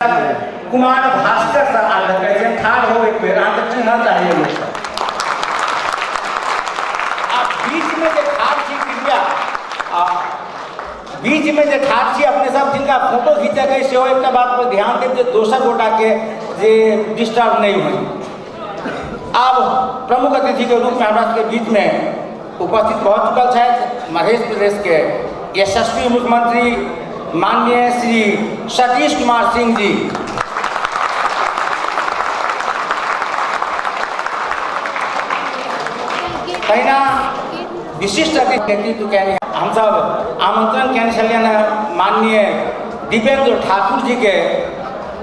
Kumar Bhaskar sir आग्रह करें ठाड़ हो एक बेर अहाँ के चिन्ह चाहिए लोग सब आ बीच में जे ठाड़ छी कृपया बीच में जे ठाड़ छी अपने सब जिनका फोटो खींचे गए से एक बात पर ध्यान देव जे दोसर गोटा के जे डिस्टर्ब नहीं हुई। अब प्रमुख अतिथि के रूप में हमारा के बीच में उपस्थित बहुत चुकल है मध्य प्रदेश के यशस्वी मुख्यमंत्री माननीय श्री सतीश कुमार सिंह जी। तहिना विशिष्ट अतिथि नेतृत्व के हम सब आमंत्रण केने छलियन माननीय दीपेंद्र ठाकुर जी के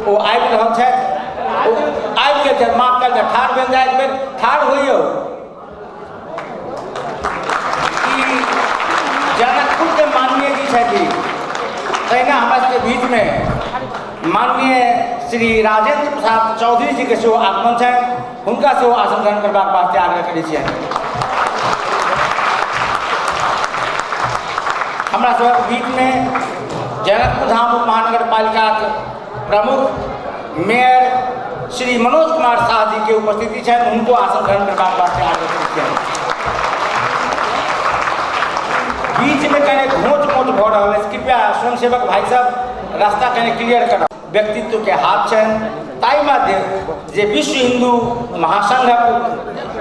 ओ आबि रहल छथि ओ आबि गेल छथि माफ कर ठाढ़ भेल जाए एक बेर ठाढ़ होइयो ई जनकपुर के माननीय जी छथि। तहिना हमारे के बीच में माननीय श्री राजेंद्र प्रसाद चौधरी जी के सेहो आगमन है उनका सेहो आसन ग्रहण करबाक वास्ते आग्रह करै छियनि। हमरा सब बीच में जनकपुर धाम महानगर पालिका के प्रमुख मेयर श्री मनोज कुमार शाह जी के उपस्थिति है उनको आसन ग्रहण करबाक वास्ते आग्रह करै छियनि। बीच में कहीं घोच मोच भ रहा है कृपया स्वयंसेवक भाई साहब रास्ता कहीं क्लियर कर व्यक्तित्व के हाथ ताई माध्य जे विश्व हिंदू महासंघ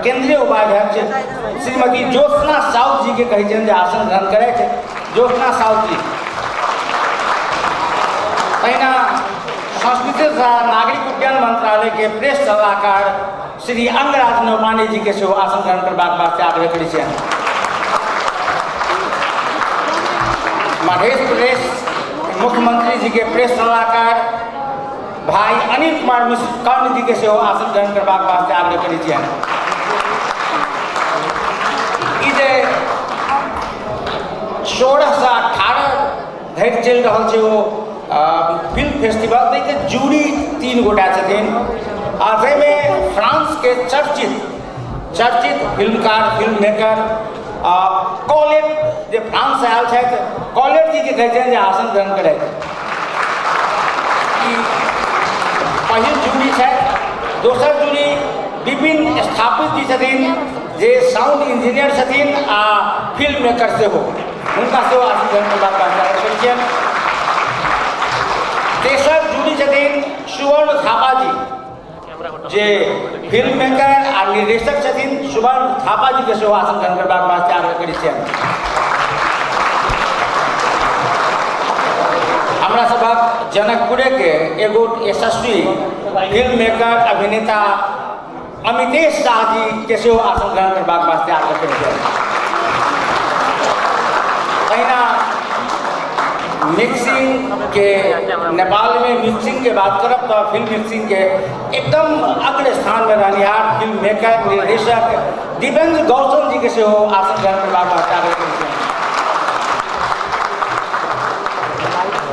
केंद्रीय उपाध्यक्ष श्रीमती ज्योत्सना साउथ जी के कहे आसन ग्रहण करे ज्योत्सना साउथ जी। तहिना संस्कृति तथा नागरिक उड्डयन मंत्रालय के प्रेस सलाहकार श्री अंगराज नौपानी जी के सेहो आसन ग्रहण करबाक वास्ते आग्रह करै छियनि। मध्य प्रदेश मुख्यमंत्री जी के प्रेस सलाहकार भाई अनिल कुमार मिश्र कर्ण जी के सेहो आसन ग्रहण करबाक वास्ते आग्रह करै छियनि। ई जे 16 से 18 धरि चलि रहल छै ओ फिल्म फेस्टिवल ताहि के जूरी 3 गोटा छथिन आ जाहिमे फ्रांस के चर्चित फिल्मकार फिल्म मेकर कॉलेट जे फ्रांस से आयल छथि कॉलेट जी के कहते हैं आसन ग्रहण करे पहिल जूरी है। दोसर जूरी विपिन स्थापित जी छथिन जे साउंड इंजीनियर छथिन आ फिल्म मेकर से हो उनका सेहो आसन ग्रहण करबाक वास्ते करै छियनि। तेसर जूरी छथिन सुवर्ण थापा जी जे फिल्म मेकर आ निर्देशक छथिन सुवर्ण थापा जी के सेहो आसन ग्रहण करबाक वास्ते आग्रह करै छियनि। हमरा सबक जनकपुरे के एगो यशस्वी फिल्म मेकर अभिनेता अमितेश शाह जी के सेहो आसन ग्रहण करबाक वास्ते आग्रह करै छियनि। तहिना मिक्सिंग के नेपाल में मिक्सिंग के बात करब तो फिल्म मिक्सिंग के एकदम अग्र स्थान में रहनिहार फिल्म मेकर निर्देशक दीपेंद्र गौतम जी के सेहो आसन ग्रहण करबाक वास्ते आग्रह करै छियनि।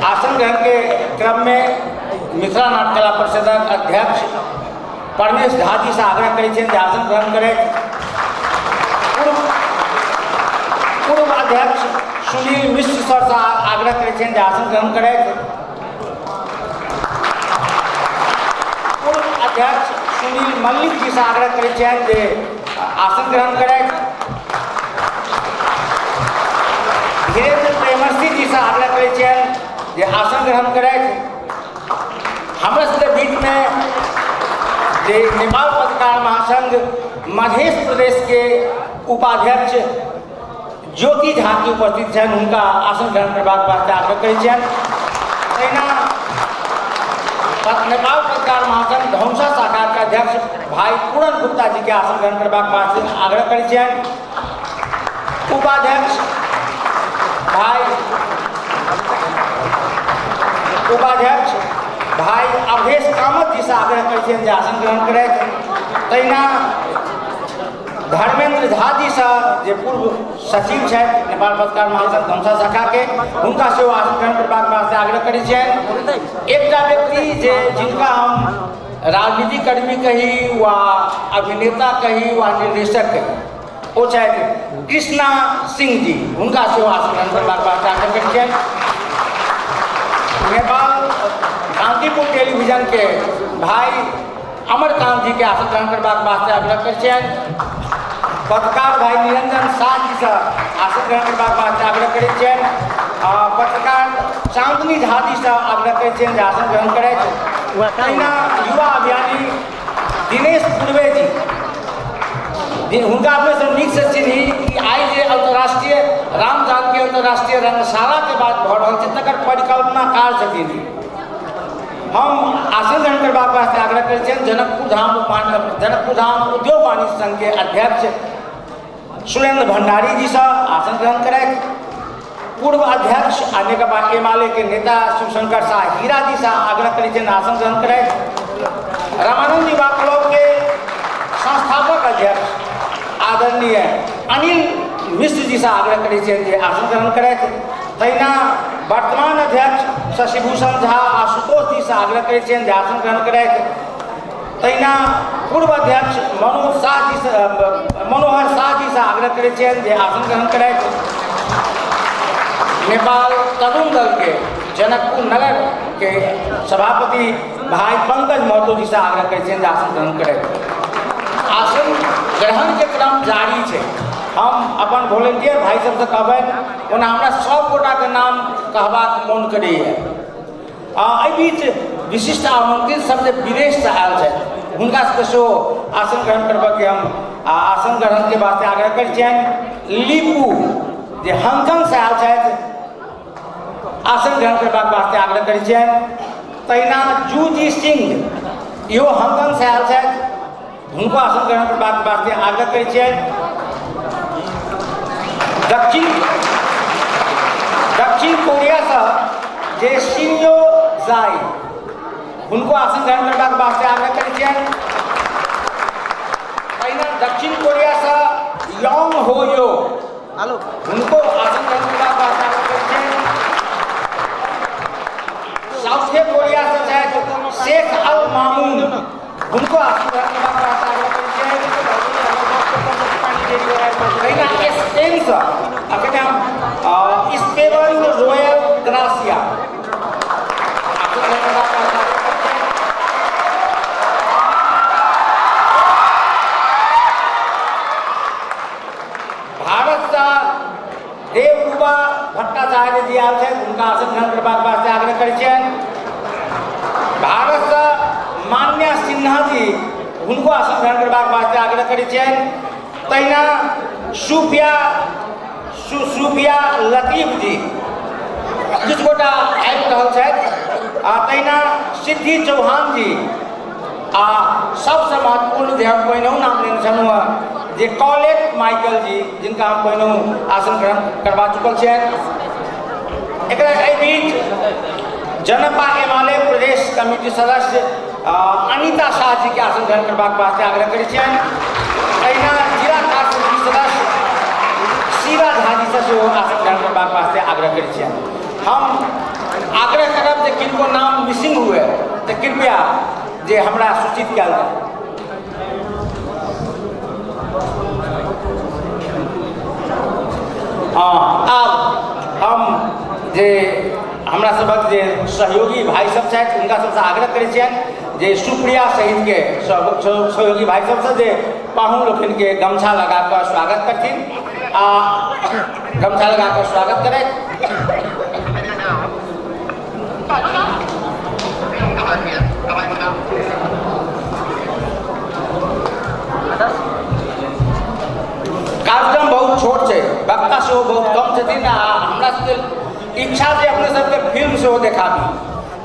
आसन ग्रहण के क्रम में मिथिला नाट्य कला परिषदक अध्यक्ष परमेश झा जी से आग्रह करै छियनि जे आसन ग्रहण करें। पूर्व अध्यक्ष सुनील मिश्र सर से आग्रह करै छियनि जे आसन ग्रहण करें। पूर्व अध्यक्ष सुनील मल्लिक जी से आग्रह करै छियनि जे आसन ग्रहण करें। धीरेन्द्र प्रेमसी जी से आग्रह करै छियनि जे आसन ग्रहण करें। हमरा सबके बीच में जे नेपाल पत्रकार महासंघ मध्य प्रदेश के उपाध्यक्ष ज्योति झा की उपस्थित हैं उनका आसन ग्रहण करबाक वास्ते आग्रह करै छियनि। तहिना नेपाल पत्रकार महासंघ धौमसा शाखा के अध्यक्ष भाई पूरन गुप्ता जी के आसन ग्रहण करबाक वास्ते आग्रह करै छियनि। उपाध्यक्ष भाई अवधेश कामत जी से आग्रह करै छियनि जे आसन ग्रहण करें। तहिना धर्मेंद्र झा जी से जे पूर्व सचिव है नेपाल पत्रकार महासंघ धौमसा शाखा के उनका सेहो आसन ग्रहण करबाक वास्ते आग्रह करै छियनि। एकटा व्यक्ति जे जिनका हम राजनीतिक कर्मी कही वा अभिनेता कही वा निर्देशक कही वो छथि कृष्णा सिंह जी उनका सेहो आसन ग्रहण करबाक वास्ते आग्रह करै छियनि। नेपाल शांतिपुर टेलीविजन के भाई अमरकांत जी के आसन ग्रहण करबाक वास्ते आग्रह कर छियनि। पत्रकार भाई निरंजन शाह जी से आसन ग्रहण करबाक वास्ते आग्रह करै छियनि। पत्रकार चांदनी झा जी से आग्रह करै छियनि जे आसन ग्रहण करथि। तहिना युवा अभियानी दिनेश पूर्वे जी, हुनका अपने सब नीक से चिन्ही कि आइ जे अंतर्राष्ट्रीय राम जानकी अंतर्राष्ट्रीय रंगशाला के बात भऽ रहल छै तकर परिकल्पनाकार छथिन। हम आसन ग्रहण करबाक वास्ते आग्रह करै छियनि जनकपुर धाम उद्योग वाणिज्य संघ के अध्यक्ष सुरेंद्र भंडारी जी से आसन ग्रहण करथि। पूर्व अध्यक्ष आ नेकपा एमाले के नेता शिवशंकर शाह हीरा जी से आग्रह करै छियनि आसन ग्रहण करथि। रामानंद युवा क्लब के संस्थापक अध्यक्ष आदरणीय अनिल मिश्र जी से आग्रह करै छियनि जे आसन ग्रहण करथि। तहिना वर्तमान अध्यक्ष शशिभूषण झा आशुतोष जी से आग्रह करै छियनि जे आसन ग्रहण करथि। तहिना पूर्व अध्यक्ष मनोहर शाह जी से आग्रह करै छियनि जे आसन ग्रहण करथि। नेपाल तरुण दल के जनकपुर नगर के सभापति भाई पंकज महतो जी से आग्रह करै छियनि जे आसन ग्रहण करथि। आसन ग्रहण के क्रम जारी है। हम अपन वॉलंटियर भाई सबसे कहबनि ओना हमरा सब गोटा के नाम कहबाक मोन करैए। एहि बीच विशिष्ट आमंत्रित सब जे विदेश से आयल छथि हुनका सबके सेहो आसन ग्रहण करबऽ हम आसन ग्रहण के वास्ते आग्रह करै छियनि। लीपू जे हांगकांग से आयल छथि आसन ग्रहण करबाक वास्ते आग्रह करै छियनि। तहिना जूजी सिंह इहो हांगकांग से आयल छथि, हुनको आसन ग्रहण करबाक वास्ते आग्रह करै छियनि। दक्षिण कोरिया से जे शिन्यो जाई हुनको आसन ग्रहण करबाक वास्ते आग्रह करै छियनि। तहिना दक्षिण कोरिया से योंग हो यो हुनको आसन ग्रहण करबाक वास्ते आग्रह करै छियनि। साउथ कोरिया से छथि शेख अल मामून हुनको आसन ग्रहण करबाक वास्ते आग्रह करै छियनि। तहिना स्पेन से अखन हम स्पेन रॉयल ग्रासिया भारत से देवरूपा भट्टाचार्य जी आयल छथि, हुनका आसन ग्रहण करबाक वास्ते आग्रह करै छियनि। भारत से मान्या सिन्हा जी हुनको आसन ग्रहण करबाक वास्ते आग्रह करै छियनि। तहिना सूफिया लतीफ जी किछु गोटा आबि रहल छथि। तहिना सिद्धि चौहान जी आ सबसे महत्वपूर्ण जे हम पहिनहु नाम लेने छलहुँ जे कॉलेट माइकल जी जिनका हम पहिनहु आसन ग्रहण करवा चुकल छियनि। एकरा एहि बीच जनपा एमाले प्रदेश कमिटी सदस्य अनीता शाह जी के आसन ग्रहण करबाक वास्ते आग्रह करै छियनि। तहिना जिला कार्य समिति सदस्य शीला झा जी से आसन ग्रहण करबाक वास्ते आग्रह करै छियनि। हम आग्रह करब जे किनको नाम मिसिंग हुए तो कृपया जे हमरा सूचित कयल जाय। आब हम जे हमरा सबक जे सहयोगी भाई सब छथि हुनका सबसे आग्रह करै छियनि जे सुप्रिया सहित के सहयोगी भाई सबसे जे पाहुन लोकनि के गमछा लगा कर स्वागत करथिन आ गमछा लगा कर स्वागत करथि। कार्यक्रम बहुत छोट है, वक्ता से बहुत कम छथिन आ हमरा सबके इच्छा जे अपने सबके फिल्म से देखाबी।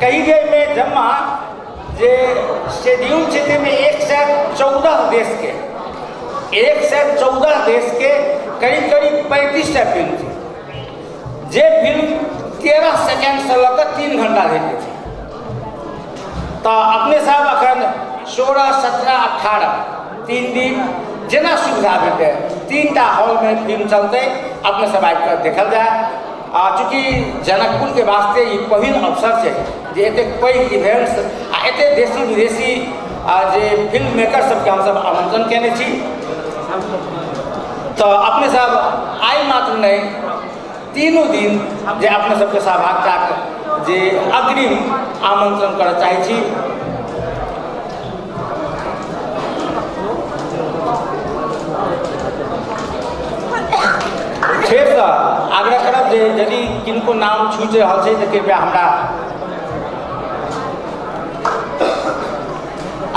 कही गई में जमा जे शेड्यूल क्षेत्र में 114 देश के 114 देश के करीब करीब 35टा फिल्म थी। जे फिल्म 13 सेकेंड से लग 3 घंटा देखे थे। तो अपने साहब अखन 16, 17, 18 3 दिन जेना सुविधा भेटे 3टा हॉल में फिल्म चलते अपने सब आबि कर देखल जाए। चूँकि जनकपुर के वास्ते ये पहिल अवसर है जे एतेक पैघ इवेंट्स आ एते देशी विदेशी जे फिल्म मेकर सबके हम सब आमंत्रण केने छी। तो अपने सब आइ मात्र नहीं तीनों दिन जे अपने सबके सहभागिता जे अग्रिम आमंत्रण करऽ चाहै छी। फेरसँ आग्रह करब जे यदि किनको नाम छूटि रहल छै तऽ कृपया हमरा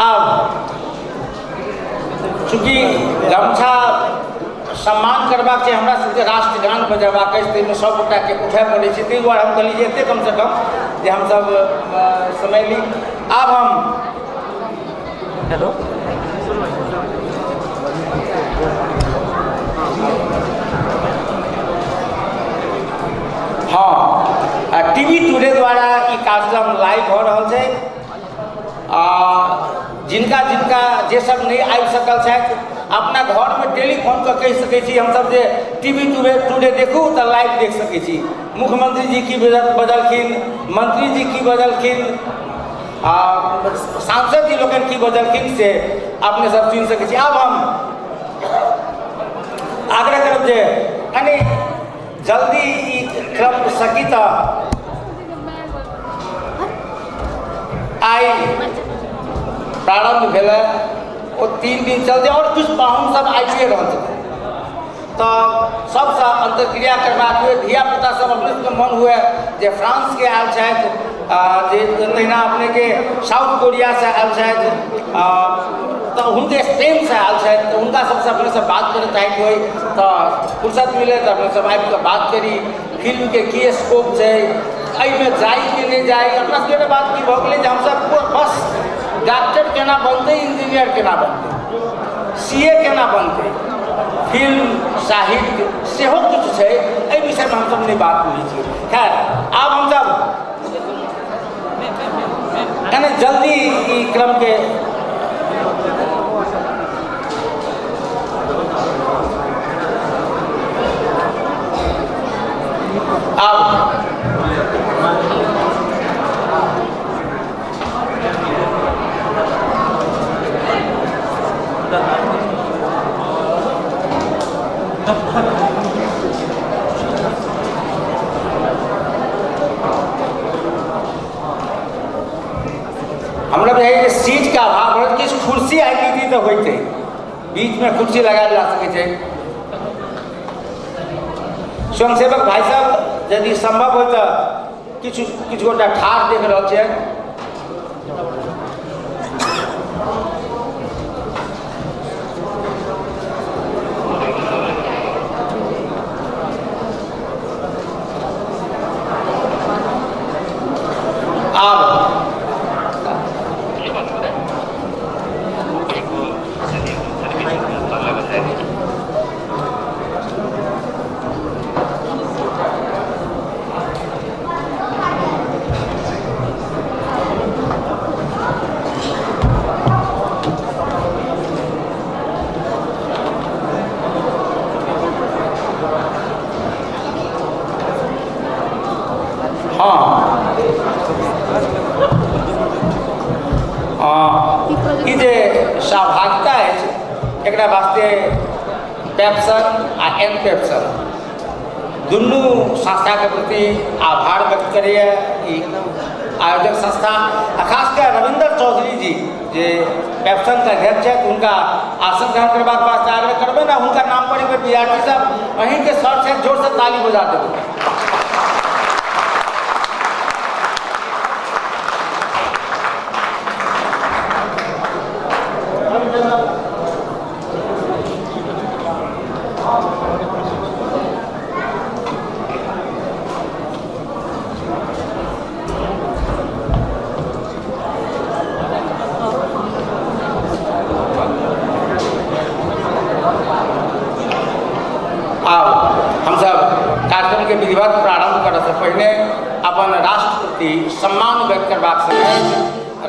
आब चूँकि गमछा सम्मान करबाक छै, हमरा सबके राष्ट्रगान बजेबाक अछि, ताहिमे सब गोटाके उठै पड़ै छै, ताहि दुआरे हम कहली जे एतेक कमसँ कम जे हमसब समय ली। आब हम हेलो हाँ, टीवी टुडे द्वारा ई कार्यक्रम लाइव हो रहल छै। जिनका जिनका जे सब नहीं आबि सकल छथि, अपना घर में टेलीफोन कऽ कहि सकै छी हमसब जे टीवी टुडे देखू तऽ लाइव देख सकै छी। मुख्यमंत्री जी की बजलखिन, मंत्री जी की बजलखिन, सांसद जी लोकनि की बजलखिन से अपने सब सुनि सकै छी। आब हम आग्रह करब जे कनि जल्दी ई क्रम सकी तऽ आइ प्रारंभ भेलै, वो 3 दिन चलते और कुछ पाहुन सब आइए रहल छथिन, तऽ सबसँ अंतर्क्रिया करबाक हुए, धियापुता सब अपने सबके मन हुए जे फ्रांस के आयल छथि, जे तहिना अपने के साउथ कोरिया से आयल छथि, तऽ हुनके स्पेन से आयल छथि, तऽ हुनका सबसँ अपने सब बात करऽ चाहैत होइ तऽ फुर्सत मिले तऽ अपने सब आबि कऽ बात करी। फिल्म के की स्कोप छै, एहिमे जाई कि नहीं जाई, अपना सबके बात की भऽ गेलै जे हमसब बस डॉक्टर केना बनतै, इंजीनियर केना बनतै, सीए केना बनतै, फिल्म साहित्य सेहो किछु छै, एहि विषयमे हमसब नहीं बात करै छियै। खैर आब हमसब कनि जल्दी ई क्रम के आब हमरा बुझाइए सीट का अभाव है, किछु कुर्सी आबि तऽ होइतै, बीच में कुर्सी लगायल जा सकै छै। स्वयंसेवक भाई साहब यदि संभव हो तऽ किछु गोटा ठाढ़ देख रहल छै। आब ई जे सहभागिता अछि एकरा वास्ते पेप्सन आ एन पेप्सन दुनू संस्था के प्रति आभार व्यक्त करैए ई आयोजक संस्था, आ खासकर रविंद्र चौधरी जी जे पेप्सन के अध्यक्ष छथि, हुनका आसन ग्रहण करबाक वास्ते आग्रह करबै ना, हुनका नाम पर एक बेर विद्यार्थी सब अहीं के सर से जोर से ताली बजा देबै। के विधिवत प्रारंभ करऽ से पहिने अपन राष्ट्र प्रति सम्मान व्यक्त करबाक समय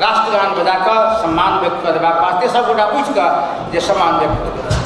राष्ट्रगान बजा कऽ सम्मान व्यक्त करबाक वास्ते सब गोटा उठि कऽ जे सम्मान व्यक्त करबै।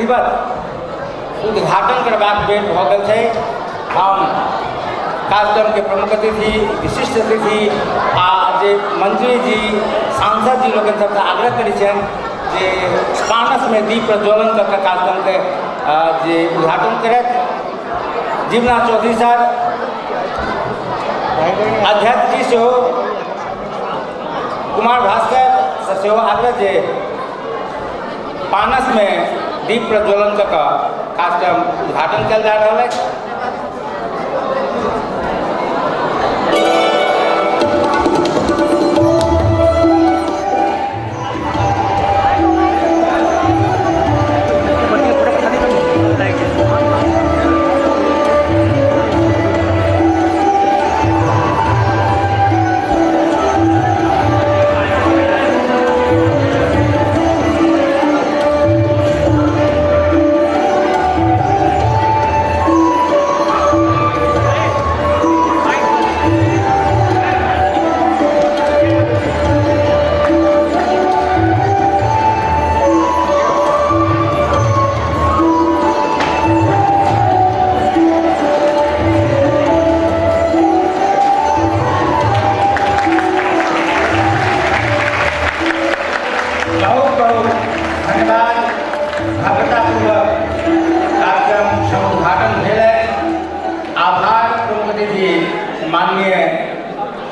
विधिवत उद्घाटन करबाक बेर भऽ गेल छै। हम कार्यक्रम के प्रमुख अतिथि, विशिष्ट अतिथि आ जे मंत्री जी, सांसद जी लोग सबसे आग्रह करै छनि जे पानस में दीप प्रज्वलन कऽ के कार्यक्रम के जे उद्घाटन करथि। जीवनाथ चौधरी साहब अध्यक्ष जी से कुमार भास्कर से आग्रह जे पानस में दीप प्रज्वलन कऽ कार्यक्रम उद्घाटन कल जा रहा है।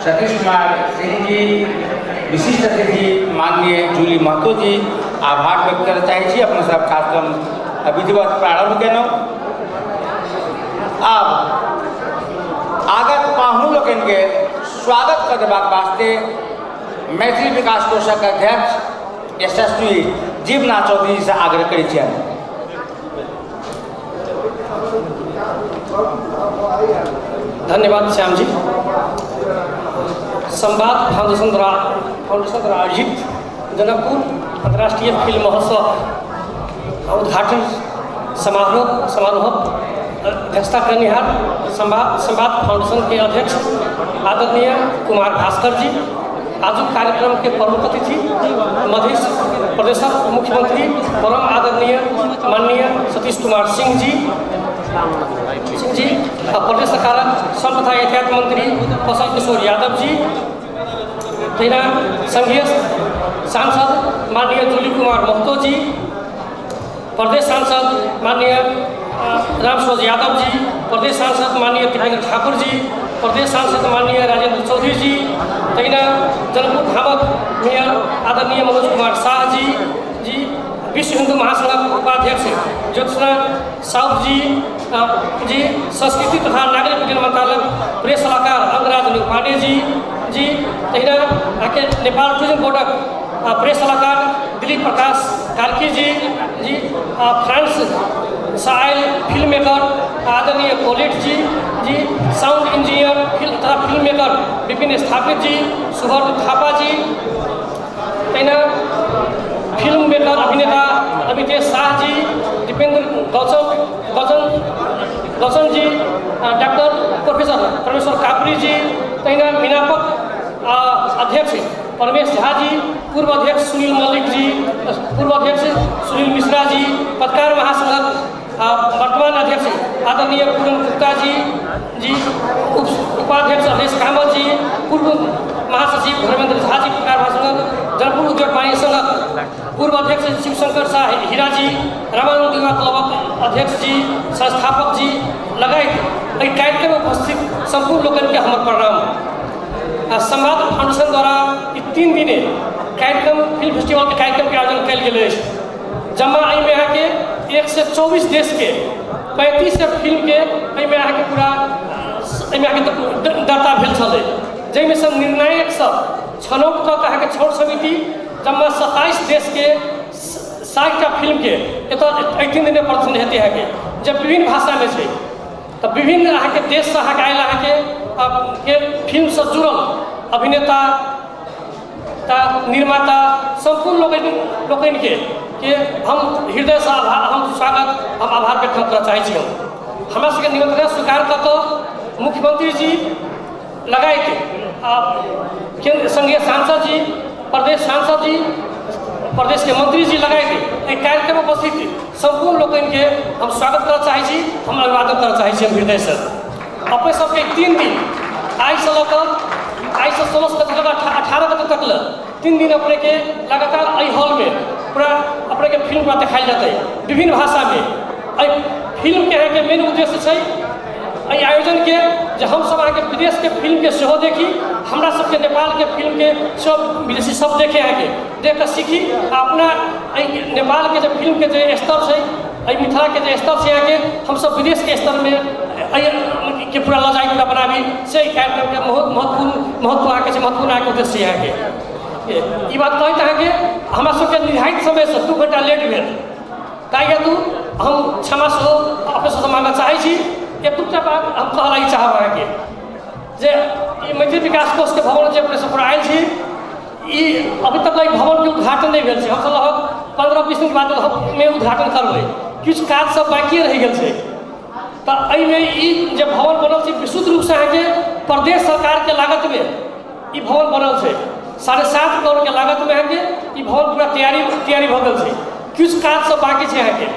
सतीश कुमार सिंह जी, विशिष्ट अतिथि माननीय जूली महतो जी, आभार व्यक्त करना चाहिए अपने सब कार्यक्रम विधिवत प्रारंभ केलहुँ। अब आगत पाहुन लोकनि के स्वागत करबाक वास्ते मैथिली विकास कोषक अध्यक्ष यशस्वी जीवनाथ चौधरी से आग्रह करै छियनि। धन्यवाद श्याम जी। संवाद फाउंडेशन द्वारा आयोजित जनकपुर अंतर्राष्ट्रीय फिल्म महोत्सव उद्घाटन समारोह अध्यक्षता करनिहार संवाद फाउंडेशन के अध्यक्ष आदरणीय कुमार भास्कर जी, आज कार्यक्रम के प्रमुख अतिथि मध्य प्रदेश मुख्यमंत्री परम आदरणीय माननीय सतीश कुमार सिंह जी, प्रदेश सरकार श्रम तथा यातायात मंत्री कौशल किशोर यादव जी, तेना संघीय सांसद माननीय जूली कुमार महतो जी, प्रदेश सांसद माननीय रामसोज यादव जी, प्रदेश सांसद माननीय तिरंगा ठाकुर जी, प्रदेश सांसद माननीय राजेंद्र चौधरी जी, तेना जनकपुर धामक मेयर आदरणीय मनोज कुमार शाह जी, विश्व हिंदू महासंघ उपाध्यक्ष ज्योत्सना साउद जी, संस्कृति तथा नागरिक उड्डयन मंत्रालय प्रेस सलाहकार अंगराज पांडे जी, तहिना नेपाल टूरिज्म बोर्डक प्रेस सलाहकार दिलीप प्रकाश कार्की जी, फ्रांस से आयल फिल्म मेकर आदरणीय कोलेट जी, साउंड इंजीनियर तथा फिल्म मेकर विपिन स्थापित जी, सुभद्र थापा जी, तहिना फिल्म मेकर अभिनेता अमितेश शाह जी, दीपेंद्र गौचन जी, डॉक्टर प्रोफेसर परमेश्वर कापरी जी, तहिना मिनापक अध्यक्ष परमेश झा जी, पूर्व अध्यक्ष सुनील मल्लिक जी, पूर्व अध्यक्ष सुनील मिश्रा जी, पत्रकार महासंघ वर्तमान अध्यक्ष आदरणीय पूरन गुप्ता जी, उपाध्यक्ष अधेश कामत जी, पूर्व महासचिव धर्मेंद्र झा जी, पत्रकार महासंघ जनकपुर उद्योग वाणिज्य संघ पूर्व अध्यक्ष शिवशंकर शाह हीरा जी, रामानंद युवा क्लबक अध्यक्ष जी, संस्थापक जी लगायत एहि कार्यक्रम में उपस्थित संपूर्ण लोगन के हमर प्रणाम। संवाद फाउंडेशन द्वारा 3 दिने कार्यक्रम फिल्म फेस्टिवल के कार्यक्रम के आयोजन कल गए। जमा एहिमे अहाँके 124 देश के 35 फिल्म के एहिमे अहाँके पूरा एहिमे अहाँके दर्ता भेल छलै, जाहिमे से निर्णायक सब छनौट कऽ के अहाँके छौट समिति जमा 27 देश के 60टा फिल्म के एतऽ 3 दिन प्रदर्शन हेतै अहाँके, जब विभिन्न भाषा में छै तऽ विभिन्न अहाँके देश से अहाँके आयल अहाँके फिल्म से जुड़ल अभिनेता निर्माता संपूर्ण लोकनि के हम हृदय से हम स्वागत हम आभार व्यक्त करना चाहै छी। हमरा सबके निमंत्रण स्वीकार कऽ कऽ मुख्यमंत्री जी लगायत केंद्र संघीय सांसद जी, प्रदेश सांसद जी, प्रदेश के मंत्री जी लगायत कार्यक्रम में उपस्थित संपूर्ण लोग के हम स्वागत करना चाहिए, हम अभिवादन करना चाहिए हम हृदय से। अपने सबके 3 दिन आई से लकर आई से 16 गते तक 18 गते तक 3 दिन अपने के लगातार अ हॉल में पूरा अपने के फिल्म पूरा दिखाई जाता है विभिन्न भाषा में। फिल्म के के मेन उद्देश्य है आयोजन के जो हम सब आके विदेश के फिल्म के सेहो देखी, हमरा सबके नेपाल के फिल्म के सब विदेशी सब देखे आके देख कर सीखी अपना नेपाल के जो फिल्म के जो स्तर है मिथिला के जो स्तर से आके हम सब विदेश के स्तर में के पूरा लजाई पूरा बनाबी से कार्यक्रम के महत्व आके से महत्वपूर्ण आके उद्देश्य यहाँ के ये बात कहते हैं कि हमारा सबके निर्धारित समय से 2 घंटा लेट भेल ताकि हेतु हम क्षमा से अपने से मांगना चाहे एक दूटा बात हम कहला चाहब अहाँके जे मैथिली विकास कोष के भवन जे अपने सब आयल छी अभी तक भवन के उद्घाटन नहीं भेल छै। हम सब लगभग 15-20 दिन बाद में उद्घाटन करबै, किछु काज सब बाकी रहि गेल छै। तो एहिमे ई जे भवन बनल छै विशुद्ध रूप से अहाँके प्रदेश सरकार के लागत में ई भवन बनल छै। 7.5 करोड़ के लागत में अहाँके ई भवन पूरा तैयारी भऽ गेल छै। किछु काज सब बाकी छै अहाँके।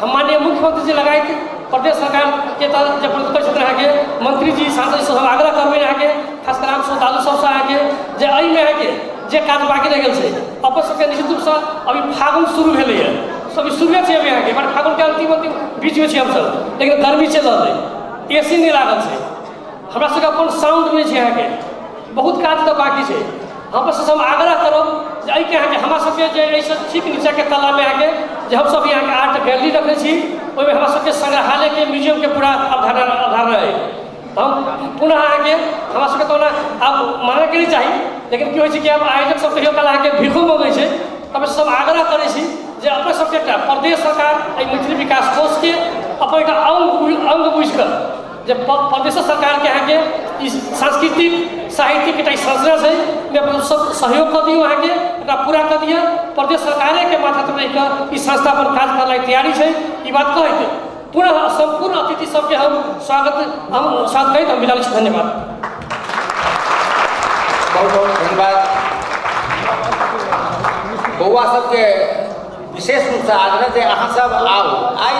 हम माननीय मुख्यमंत्री जी लगायत प्रदेश सरकार के तहत जब क्षेत्र अहाँके मंत्री जी सांसद से हम आग्रह करबै अहाँके खास कर हम दादू सबसे अहाँके जे एहिमे अहाँके जे काज बाकी रहि गेल छै अपन सबके निश्चित रूप से अभी फागुन शुरू भेलैए, सब शुरुए छै अभी अहाँके बट फागुन के अंतिम बीच में छी हमसब, लेकिन गर्मी चलि रहल है, AC नहीं लागल छै, हमरा सबके अपन साउंड नहीं छै अहाँके, बहुत काज तो बाकी छै। हम बस हम आग्रह करब जे एहि के अहाँके हमरा सबके जे एहिसँ ठीक नीचा के तला में अहाँके जे हम सब यहाँ के आर्ट गैलरी रखने छी ओहिमे हमरा सबके संग्रहालय के म्यूजियम के पूरा अवधारणा है। हम पुनः अहाँके हमरा सबके तो अब माने के नहीं चाही, लेकिन की होइ छै कि अब आयोजक सब कहियो काल अहाँके भीखो मंगै छै, तब सब आग्रह करै छी जे अपने सबके प्रदेश सरकार मैथिली विकास कोष के अपन एक अंग बुझिकर जे प्रदेश सरकार के अहाँके सांस्कृतिक साहित्यिक एक संरचना है सब सहयोग कर दियो अहाँके पूरा कर दिया। प्रदेश सरकारे के माथा पर रहिकर इस संस्था पर काज करने तैयारी है। ये बात कहते पुनः संपूर्ण अतिथि सबके हम स्वागत करते हम विदा लै छी। धन्यवाद, बहुत बहुत धन्यवाद। बौआ सबके विशेष रूप से आग्रह जे अहाँ सब आउ। आई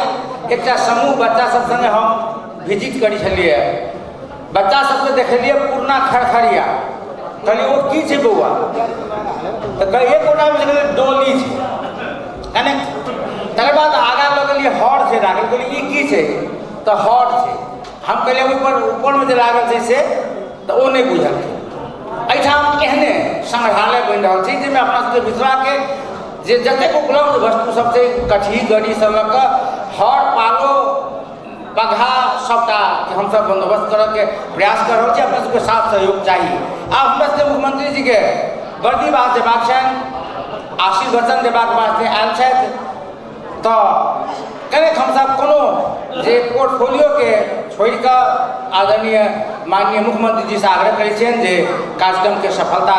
एक समूह बच्चा सब संगे हम विजिट करी छलिए, बच्चा सबके देखलिए पुरना खरखरिया, कहलिए वो की छै बौआ, तो कहिए कोना में डोली छै, यानी तकर बाद आगा लगलिए हर छै लागल, कहलिए ई की छै, तो हर छै। हम कहलिए ऊपर में जे लागल छै से तो वो नहीं बुझल। एहिठाम एहने संग्रहालय बनि रहल छै जाहिमे अपना सबके मिथिला के जे जतेक उपलब्ध वस्तु सब छै कठी गड़ी सब लऽ कऽ हर पालो बगहा सबटा हम सब बंदोबस्त करऽ के प्रयास कर रहल छी। अपना सबके साथ सहयोग चाहिए। आब हमरा सबके मुख्यमंत्री जी के वर्दी बात देबाक छनि, आशीर्वचन देबाक वास्ते आयल छथि, तो कनेक हम सब कोनो जे पोर्टफोलियो के छोड़ कऽ आदरणीय माननीय मुख्यमंत्री जी से आग्रह करै छियनि जे कार्यक्रम के सफलता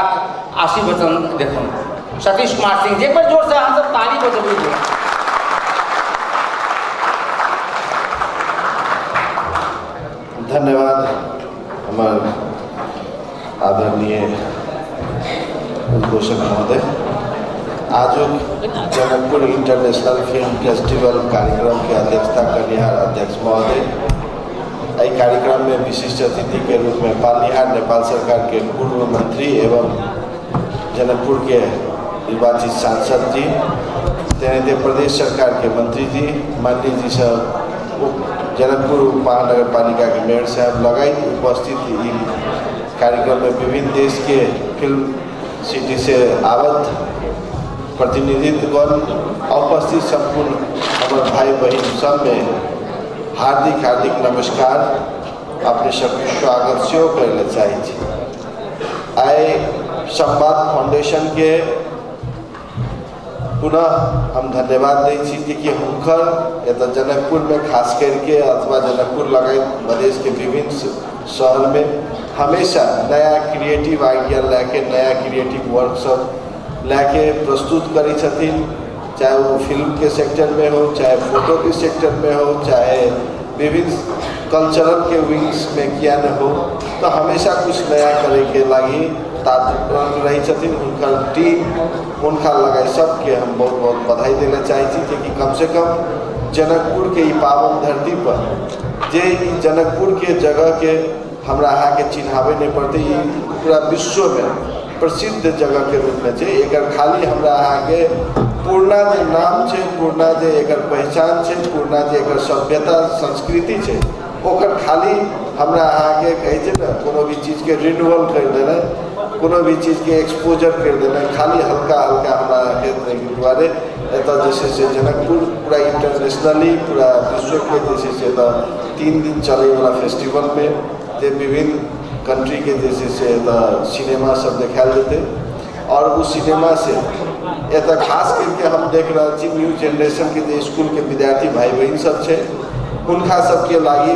आशीर्वचन देथुन। सतीश कुमार सिंह जी, एक बार जोर से हम सब ताली बजबैए। धन्यवाद हमारे आदरणीय उद्घोषक महोदय। आज जनकपुर इंटरनेशनल फिल्म फेस्टिवल कार्यक्रम के अध्यक्षता करनिहार अध्यक्ष महोदय, इस कार्यक्रम में विशिष्ट अतिथि के रूप में पालनिहार नेपाल सरकार के पूर्व मंत्री एवं जनकपुर के निर्वाचित सांसद जी, तेनाहिते प्रदेश सरकार के मंत्री जी, माननीय जी सब, जनकपुर महानगर पालिका के मेयर साहब लगायत उपस्थित कार्यक्रम में विभिन्न देश के फिल्म सिटी से आवत प्रतिनिधित्वगण उपस्थित संपूर्ण हमारे भाई बहन सब में हार्दिक हार्दिक नमस्कार, अपने सबके स्वागत से करना चाहिए। आए संवाद फाउंडेशन के पुनः हम धन्यवाद दै छी कि हुनकर एतऽ जनकपुर में खास करके अथवा जनकपुर लगायत प्रदेश के विभिन्न शहर में हमेशा नया क्रिएटिव आइडिया लेके नया क्रिएटिव वर्कशॉप लेके प्रस्तुत करी छथिन, चाहे वो फिल्म के सेक्टर में हो, चाहे फोटो के सेक्टर में हो, चाहे विभिन्न कल्चरल के विंग्स में किया न हो, तो हमेशा कुछ नया करे के लगी तात्पर्य रही छथिन हुनकर टीम उनका लगा सबके हम बहुत बहुत बधाई देना चाहती थी कि कम से कम जनकपुर के पावन धरती पर जे जनकपुर के जगह के हमरा अहाँ के चिन्हावे नहीं पड़ते पूरा विश्व में प्रसिद्ध जगह के रूप में है। एक खाली हमरा अहाँ के पूर्णा जे नाम है, पूर्णा जे एक पहचान है, पूर्णा जे एक सभ्यता संस्कृति है, ओकर खाली हमरा अहाँ के कहे ना कोनो भी चीज़ के रिन्यूअल कर देना, कोनो भी चीज़ के एक्सपोजर कर देना, खाली हल्का हल्का हमरा के द्वारे एत जैसे से जनकपुर पूरा इंटरनेशनली पूरा विश्व के जैसे से 3 दिन चले वाला फेस्टिवल में जे विभिन्न कंट्री के जैसे से सिनेमा सब देखाल देते और उस सिनेमा से एत खास करके हम देख रहा थी न्यू जनरेशन के जो स्कूल के विद्यार्थी भाई बहन सब है उनका सबके लागी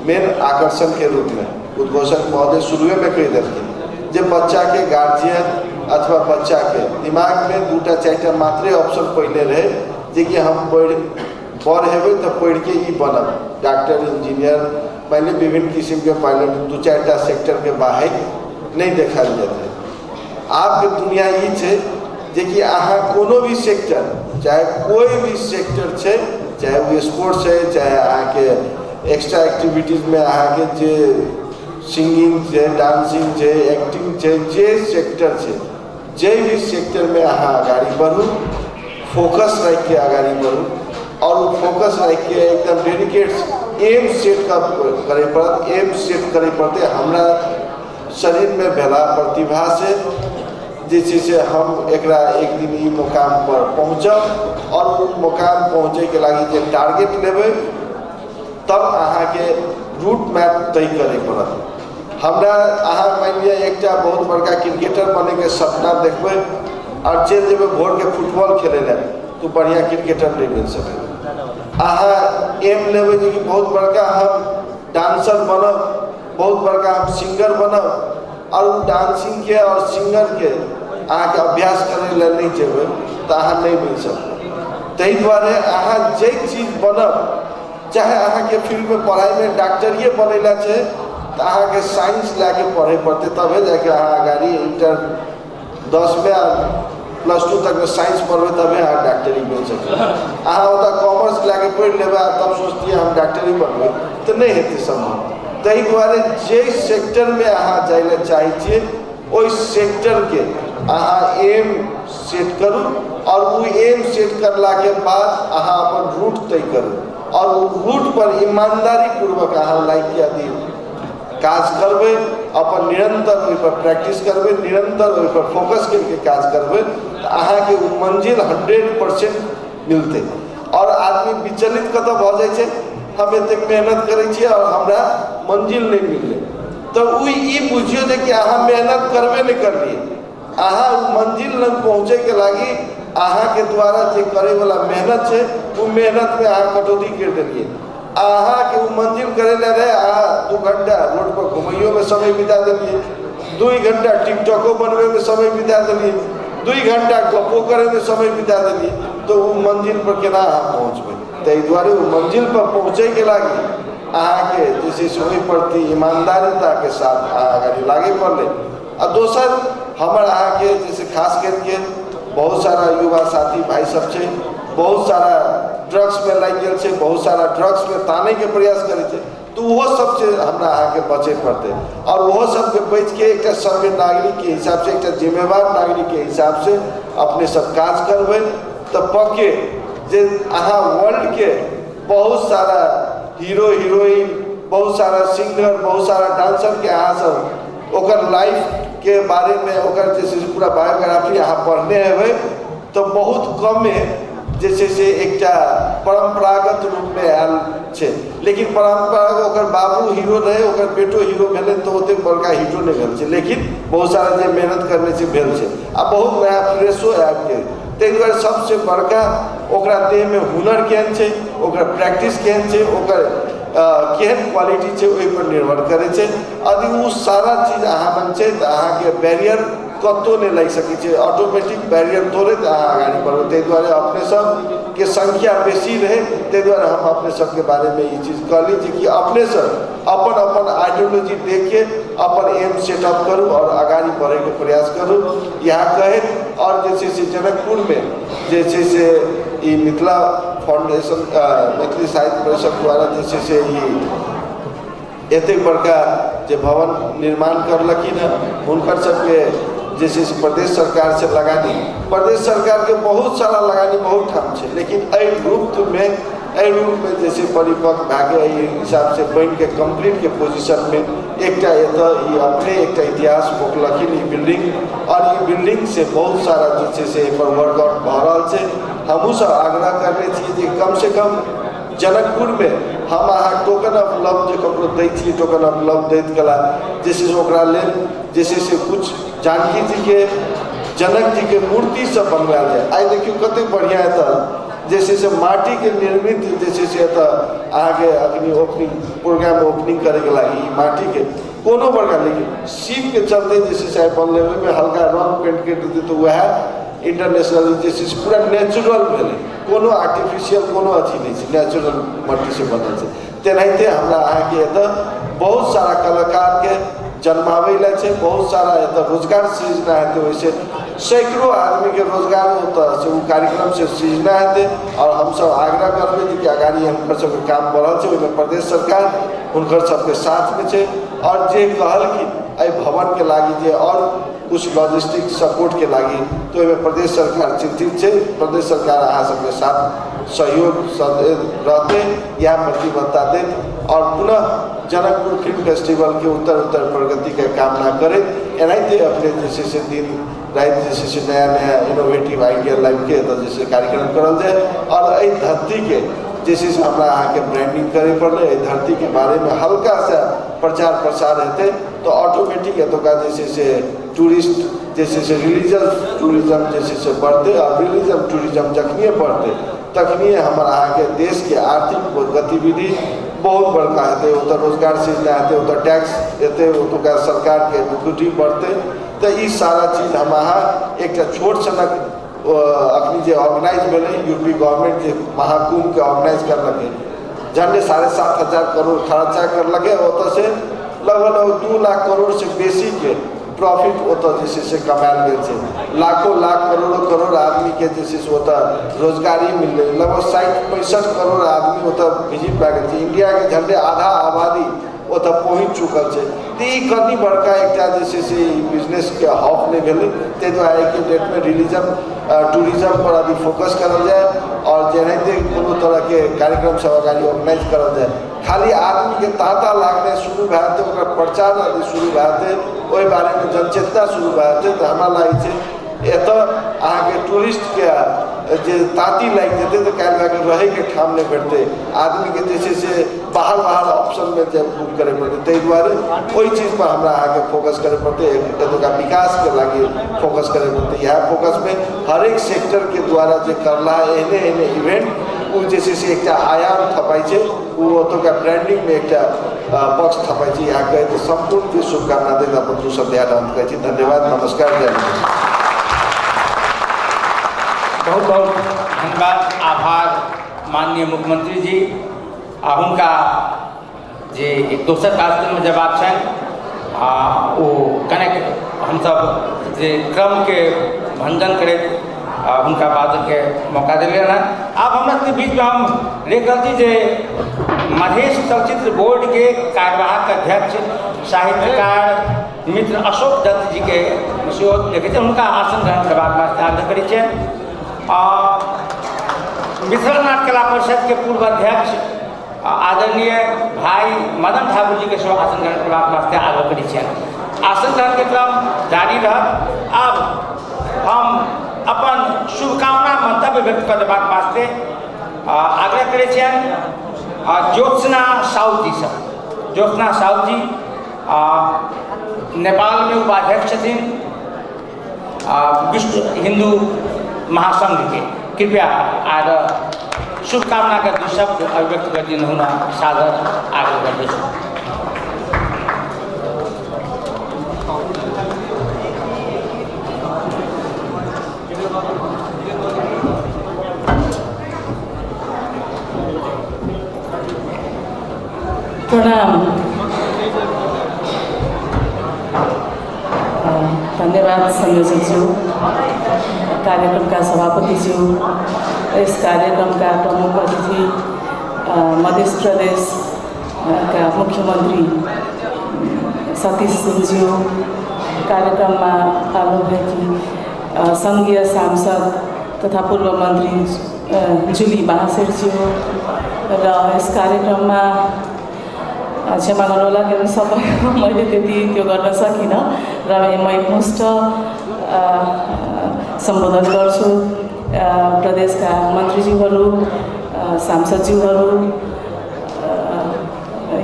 मेन आकर्षण के रूप में उद्घोषक महोदय शुरुए में कही देलखिन जे बच्चा के गार्जियन अथवा बच्चा के दिमाग में 2-4 मात्रे ऑप्शन पहले रहे जे कि हम बड़ हेबे तो पढ़ के ही बनब डॉक्टर इंजीनियर पहले विभिन्न किस्म के पायलट 2-4 सेक्टर के बाहर नहीं देखा जाते। आपके दुनिया ये है जे कि अहाँ कोनो भी सेक्टर चाहे कोई भी सेक्टर है, चाहे वो स्पोर्ट्स है, चाहे अहाँ के एक्स्ट्रा एक्टिविटीज में अहाँ के जे सिंगिंग है, डांसिंग है, एक्टिंग है, जे सेक्टर है, जे भी सेक्टर में अहाँ आगाड़ी बढ़ू, फोकस रख के आगाड़ी बढ़ू और वो फोकस रख के एकदम डेडिकेट एम सेट करे पड़त। एम सेट करे पड़ते हमरा शरीर में भेला प्रतिभा से जैसे से हम एक दिन ई मुकाम पर पहुँचब और वो मुकाम पहुँचे के लगी जे टारगेट लेबे तब अहाँ के रूट मैप तय करे पड़त। हमरा अहाँ मान लिया एक बहुत बड़का क्रिकेटर बने के सपना देखबे और चल जेबे भोर के फुटबॉल खेले ले तो बढ़िया क्रिकेटर नहीं बन सके। अहाँ एम लेबे जे कि बहुत बड़का हम डांसर बनब, बहुत बड़का हम सिंगर बनब और डांसिंग के और सिंगर के अहाँ के अभ्यास करे ले नहीं जेबे तो अहाँ नहीं बन सकते। तै दुआरे अहाँ जे चीज बनब चाहे अहाँ के फील्ड में पढ़ाई में डॉक्टरिए बनेला है तो अहाँ के साइंस लाके पढ़े पड़ते तबे जाके अहाँ आगाड़ी इंटर 10 में +2 तक में साइंस पढ़े तबे अहाँ डॉक्टरी बन सके। अहाँ होता कॉमर्स लाके पढ़ लेबे तब सोचती हम डॉक्टरी बनबे तो नहीं हेतु संभव। तै दुआरे जे सेक्टर में अहाँ जाए चाहे छे ओइ सेक्टर के अहाँ एम सेट करूँ और वो एम सेट करला के बाद अहाँ अपन रूट तय करूँ और रूट पर ईमानदारी पूर्वक अहाँ लाइक के अभी काज करबे, अपन निरंतर ओहि पर प्रैक्टिस करबे, निरंतर ओहि पर फोकस करके काज करबे तो अहाँ के मंजिल 100% मिलते। और आदमी विचलित कत भ जाए छे हम एते मेहनत करे छी और हमरा मंजिल नहीं मिलले तो ई बुझियो जे कि अहाँ मेहनत करबे नहीं करलिए, अहाँ मंजिल लग पहुँचे के लागी अहाँ के द्वारा जे करे वाला मेहनत है वो मेहनत में अहाँ कटौती कर देलिए। अहाँ के वो मंजिल करे ले रहे अहाँ 2 घंटा रोड पर घुमैयो में समय बिता दिलिए, 2 घंटा टिकटॉको बनवे में समय बिता दिलिए, 2 घंटा गप्पो करे में समय बिता दिलिए तो वो मंजिल पर केना अहाँ पहुँचबे। तै दुआरे वो मंजिल पर पहुँचे के लागी अहाँ के जैसे सोई प्रति ईमानदारिता के साथ आगे लागे पड़े। और दोसर हमर अहाँ के जैसे खास करके बहुत सारा युवा साथी भाई सब है, बहुत सारा ड्रग्स में लग गए छे, बहुत सारा ड्रग्स में ताने के प्रयास करे छे तो वो सब से हमरा अहाँ के बचे पड़ते और वो सब के बच के एक सभ्य नागरिक के हिसाब से, एक जिम्मेवार नागरिक के हिसाब से अपने सब काज करबे तो पक्के जे अहाँ वर्ल्ड के बहुत सारा हीरो हीरोइन, बहुत सारा सिंगर, बहुत सारा डांसर के अहाँ सब ओकर लाइफ के बारे में ओकर जैसे पूरा बायोग्राफी अहाँ पढ़ने हेबे तो बहुत कम है जैसे से एक परंपरागत रूप में आयल छे। लेकिन परंपरागत ओकर बाबू हीरो रहे, ओकर बेटो हीरो भेले तो ओते बड़का हीरो नहीं भेल छे, लेकिन बहुत सारा जे मेहनत करने से भेल छे आ बहुत नया फ्रेशो आबि गेल। तै दुआरे सबसे बड़का ओकरा देह में हुनर केहन छे, ओकर प्रैक्टिस केहन छे, ओकर केहन क्वालिटी छे ओहि पर निर्भर करे छे। यदि वो सारा चीज अहाँ बन छे तो अहाँ के बैरियर कतो नहीं लग सके छे, ऑटोमेटिक बैरियर तोड़े तो अहाँ आगाड़ी बढ़ो। तै दुआरे अपने सब के संख्या बेसी रहे तै दुआरे हम अपने सब के बारे में ये चीज कहली कि अपने सब अपन अपन आइडियोलॉजी देख के अपन एम सेटअप करूँ और आगाड़ी बढ़े के प्रयास करूँ यहाँ कहे। और जैसे से जनकपुर में जैसे से ये मिथिला फाउंडेशन मैथिली साहित्य परिषद द्वारा जैसे से ये एतेक बड़का जे भवन निर्माण करलखिन है उनकर सबके जैसे प्रदेश सरकार से लगानी, प्रदेश सरकार के बहुत सारा लगानी बहुत ठाम है, लेकिन एहि रूप में जैसे परिपक्व भागे हिसाब से बन के कंप्लीट के पोजीशन में एक अपने एक इतिहास बोकलखिन ई बिल्डिंग। और ये बिल्डिंग से बहुत सारा जैसे से पर वर्कआउट भ रहा है। हमहूँ सब आग्रह करने कि कम से कम जनकपुर में हम अहाँ टोकन ऑफ लव जो ककरो दै छी, टोकन ऑफ लव दैत कला जैसे ओकरा लेल जैसे से कुछ जानकी जी के जनक जी के मूर्ति सब बनवायल जाए। आई देखियो कते बढ़िया एतऽ जैसे से माटी के निर्मित जैसे से आगे अग्नि ओपनिंग प्रोग्राम ओपनिंग करे के लगी माटी के कोनो बड़का, लेकिन सीप के चलते जैसे से बनले में हल्का रंग पेंट के देते तो वह इंटरनेशनल जैसे पूरा नेचुरल भेले, कोनो आर्टिफिशियल कोनो अथी नहीं है, नेचुरल मट्टी से बनल है। तेनाहिते हमरा अहाँ के बहुत सारा कलाकार के जन्मावे ला है, बहुत सारा रोजगार सृजना है, वैसे सैकड़ों आदमी के रोजगार से वो कार्यक्रम से सृजना है। और हम सब आग्रह करबे कि आगाड़ी हम सब काम बढ़ल है, ओहिमे प्रदेश सरकार उनकर सबके साथ में है। और जे कहल कि एहि भवन के लागी जे और कुछ लॉजिस्टिक सपोर्ट के लागी तो एहिमे प्रदेश सरकार चिंतित है। प्रदेश सरकार अहाँ सबके साथ सहयोग रहते या प्रतिबद्धता दे और पुनः जनकपुर फिल्म फेस्टिवल के उत्तर प्रगति के कामना करे। एनाहिते अपने जैसे से दिन रात जैसे से नया नया इनोवेटिव आइडिया लाइव के जैसे कार्यक्रम करल जाए। और एहि धरती के जैसे से हमरा अहाँ के ब्रांडिंग करे पड़े, एहि धरती के बारे में हल्का सा प्रचार प्रसार हेतै तो ऑटोमेटिक एतुका जैसे से टूरिस्ट जैसे से रिलीजियस टूरिज्म जैसे से बढ़ते और रिलीजियस टूरिज्म जखनिए बढ़ते तखनिए हमारा अहाँ के देश के आर्थिक गतिविधि बहुत बड़का हेतै, ओतऽ रोजगार सृजना हेतै, ओतऽ टैक्स हेतै, ओतुका सरकार के इक्विटी बढ़तै। तो ये सारा चीज हम अहाँ एक छोट सनक अखनी जे ऑर्गेनाइज भेलै यूपी गवर्नमेंट जे महाकुंभ के ऑर्गेनाइज करलकै, झंडे 7,500 करोड़ खर्चा करलकै, ओतऽ से लगभग 2 लाख करोड़ से बेसी के प्रॉफिट ओतऽ जैसे से कमायल गेल छै। लाखों लाख करोड़ों करोड़ आदमी के जैसे से ओतऽ रोजगारी मिललै, लगभग 60-65 करोड़ आदमी ओतऽ विजिट भए गेल छै। इंडिया के झंडे आधा आबादी ओतऽ पहुँच चुकल है। तो ये कनी बड़का एक जैसे से बिजनेस के हब नहीं भेलै, ताहि दुआरे के डेट में रिलीजन टूरिज्म पर अभी फोकस करल जाए और जेनाहिते कोनो तरह के कार्यक्रम सब अगाड़ी ऑर्गेनाइज करल जाए। खाली आदमी के तांता लागने शुरू भए जेतै, ओकर प्रचार आदि शुरू भए जेतै, ओहि बारे में जनचेतना शुरू भए जेतै तो हमरा लागै छै एतऽ अहाँके टूरिस्ट के जे ताँती लागि जेतै तो काल्हि भए रहे के ठाम नहीं भेटतै, आदमी के जैसे से बाहर ऑप्शन में जब बुक करे पड़तै। ताहि दुआरे ओहि चीज पर हमरा अहाँके फोकस करे पड़तै, एतुका विकास के लागी फोकस करे पड़तै। यह फोकस में हर एक सेक्टर के द्वारा जे करला एहने इवेंट वो जैसे से एक आयाम थपाई छै, वो ओतुका ब्रांडिंग में एक पक्ष थपाई छै। यहाँ कहे संपूर्ण के शुभकामना देता अपन 2 शब्द यहाँ कहै छी। धन्यवाद, नमस्कार, जय हिंद। बहुत बहुत धन्यवाद, आभार माननीय मुख्यमंत्री जी। हुनका जे एक दोसर कार्यक्रम में जवाब छनि वो कनेक हमसब जे क्रम के भंजन करैत हुनका बात के मौका दिलियन हैं। आब हमरा सबके बीच में हम देख रहल छी जे मधेश चलचित्र बोर्ड के कार्यवाहक अध्यक्ष साहित्यकार मित्र अशोक दत्त जी के सेहो देखै छै, हुनका आसन ग्रहण करबाक वास्ते आग्रह करै छियनि। मिथिला नाट्य कला परिषद के पूर्व अध्यक्ष आदरणीय भाई मदन ठाकुर जी के सेहो आसन ग्रहण करबाक वास्ते आग्रह करै छियनि। आसन ग्रहण के क्रम जारी रहत। अब हम अपन शुभकामना मंतव्य व्यक्त करबाक वास्ते आग्रह करै छियनि ज्योत्सना साहू जी से। ज्योत्सना साहू जी नेपाल में उपाध्यक्ष छथिन विश्व हिंदू महासंघ के। कृपया आग शुभकामना का 2 शब्द अभिव्यक्त कर दिन होना सादर आग्रह करते हैं। प्रणाम। धन्यवाद संयोजकज्यू, कार्यक्रमका सभापतिज्यू, यस कार्यक्रमका प्रमुख अतिथि मध्य प्रदेशका मुख्यमन्त्री सतीश सिंहज्यू, कार्यक्रममा आउनुभएकी सङ्घीय सांसद तथा पूर्व मन्त्री जुली महाशेरज्यू र यस कार्यक्रममा क्षमा गर्नुहोला किनभने सबै मैले त्यति त्यो गर्न सकिनँ र म एकमुष्ट सम्बोधन गर्छु। प्रदेशका मन्त्रीज्यूहरू, सांसदज्यूहरू,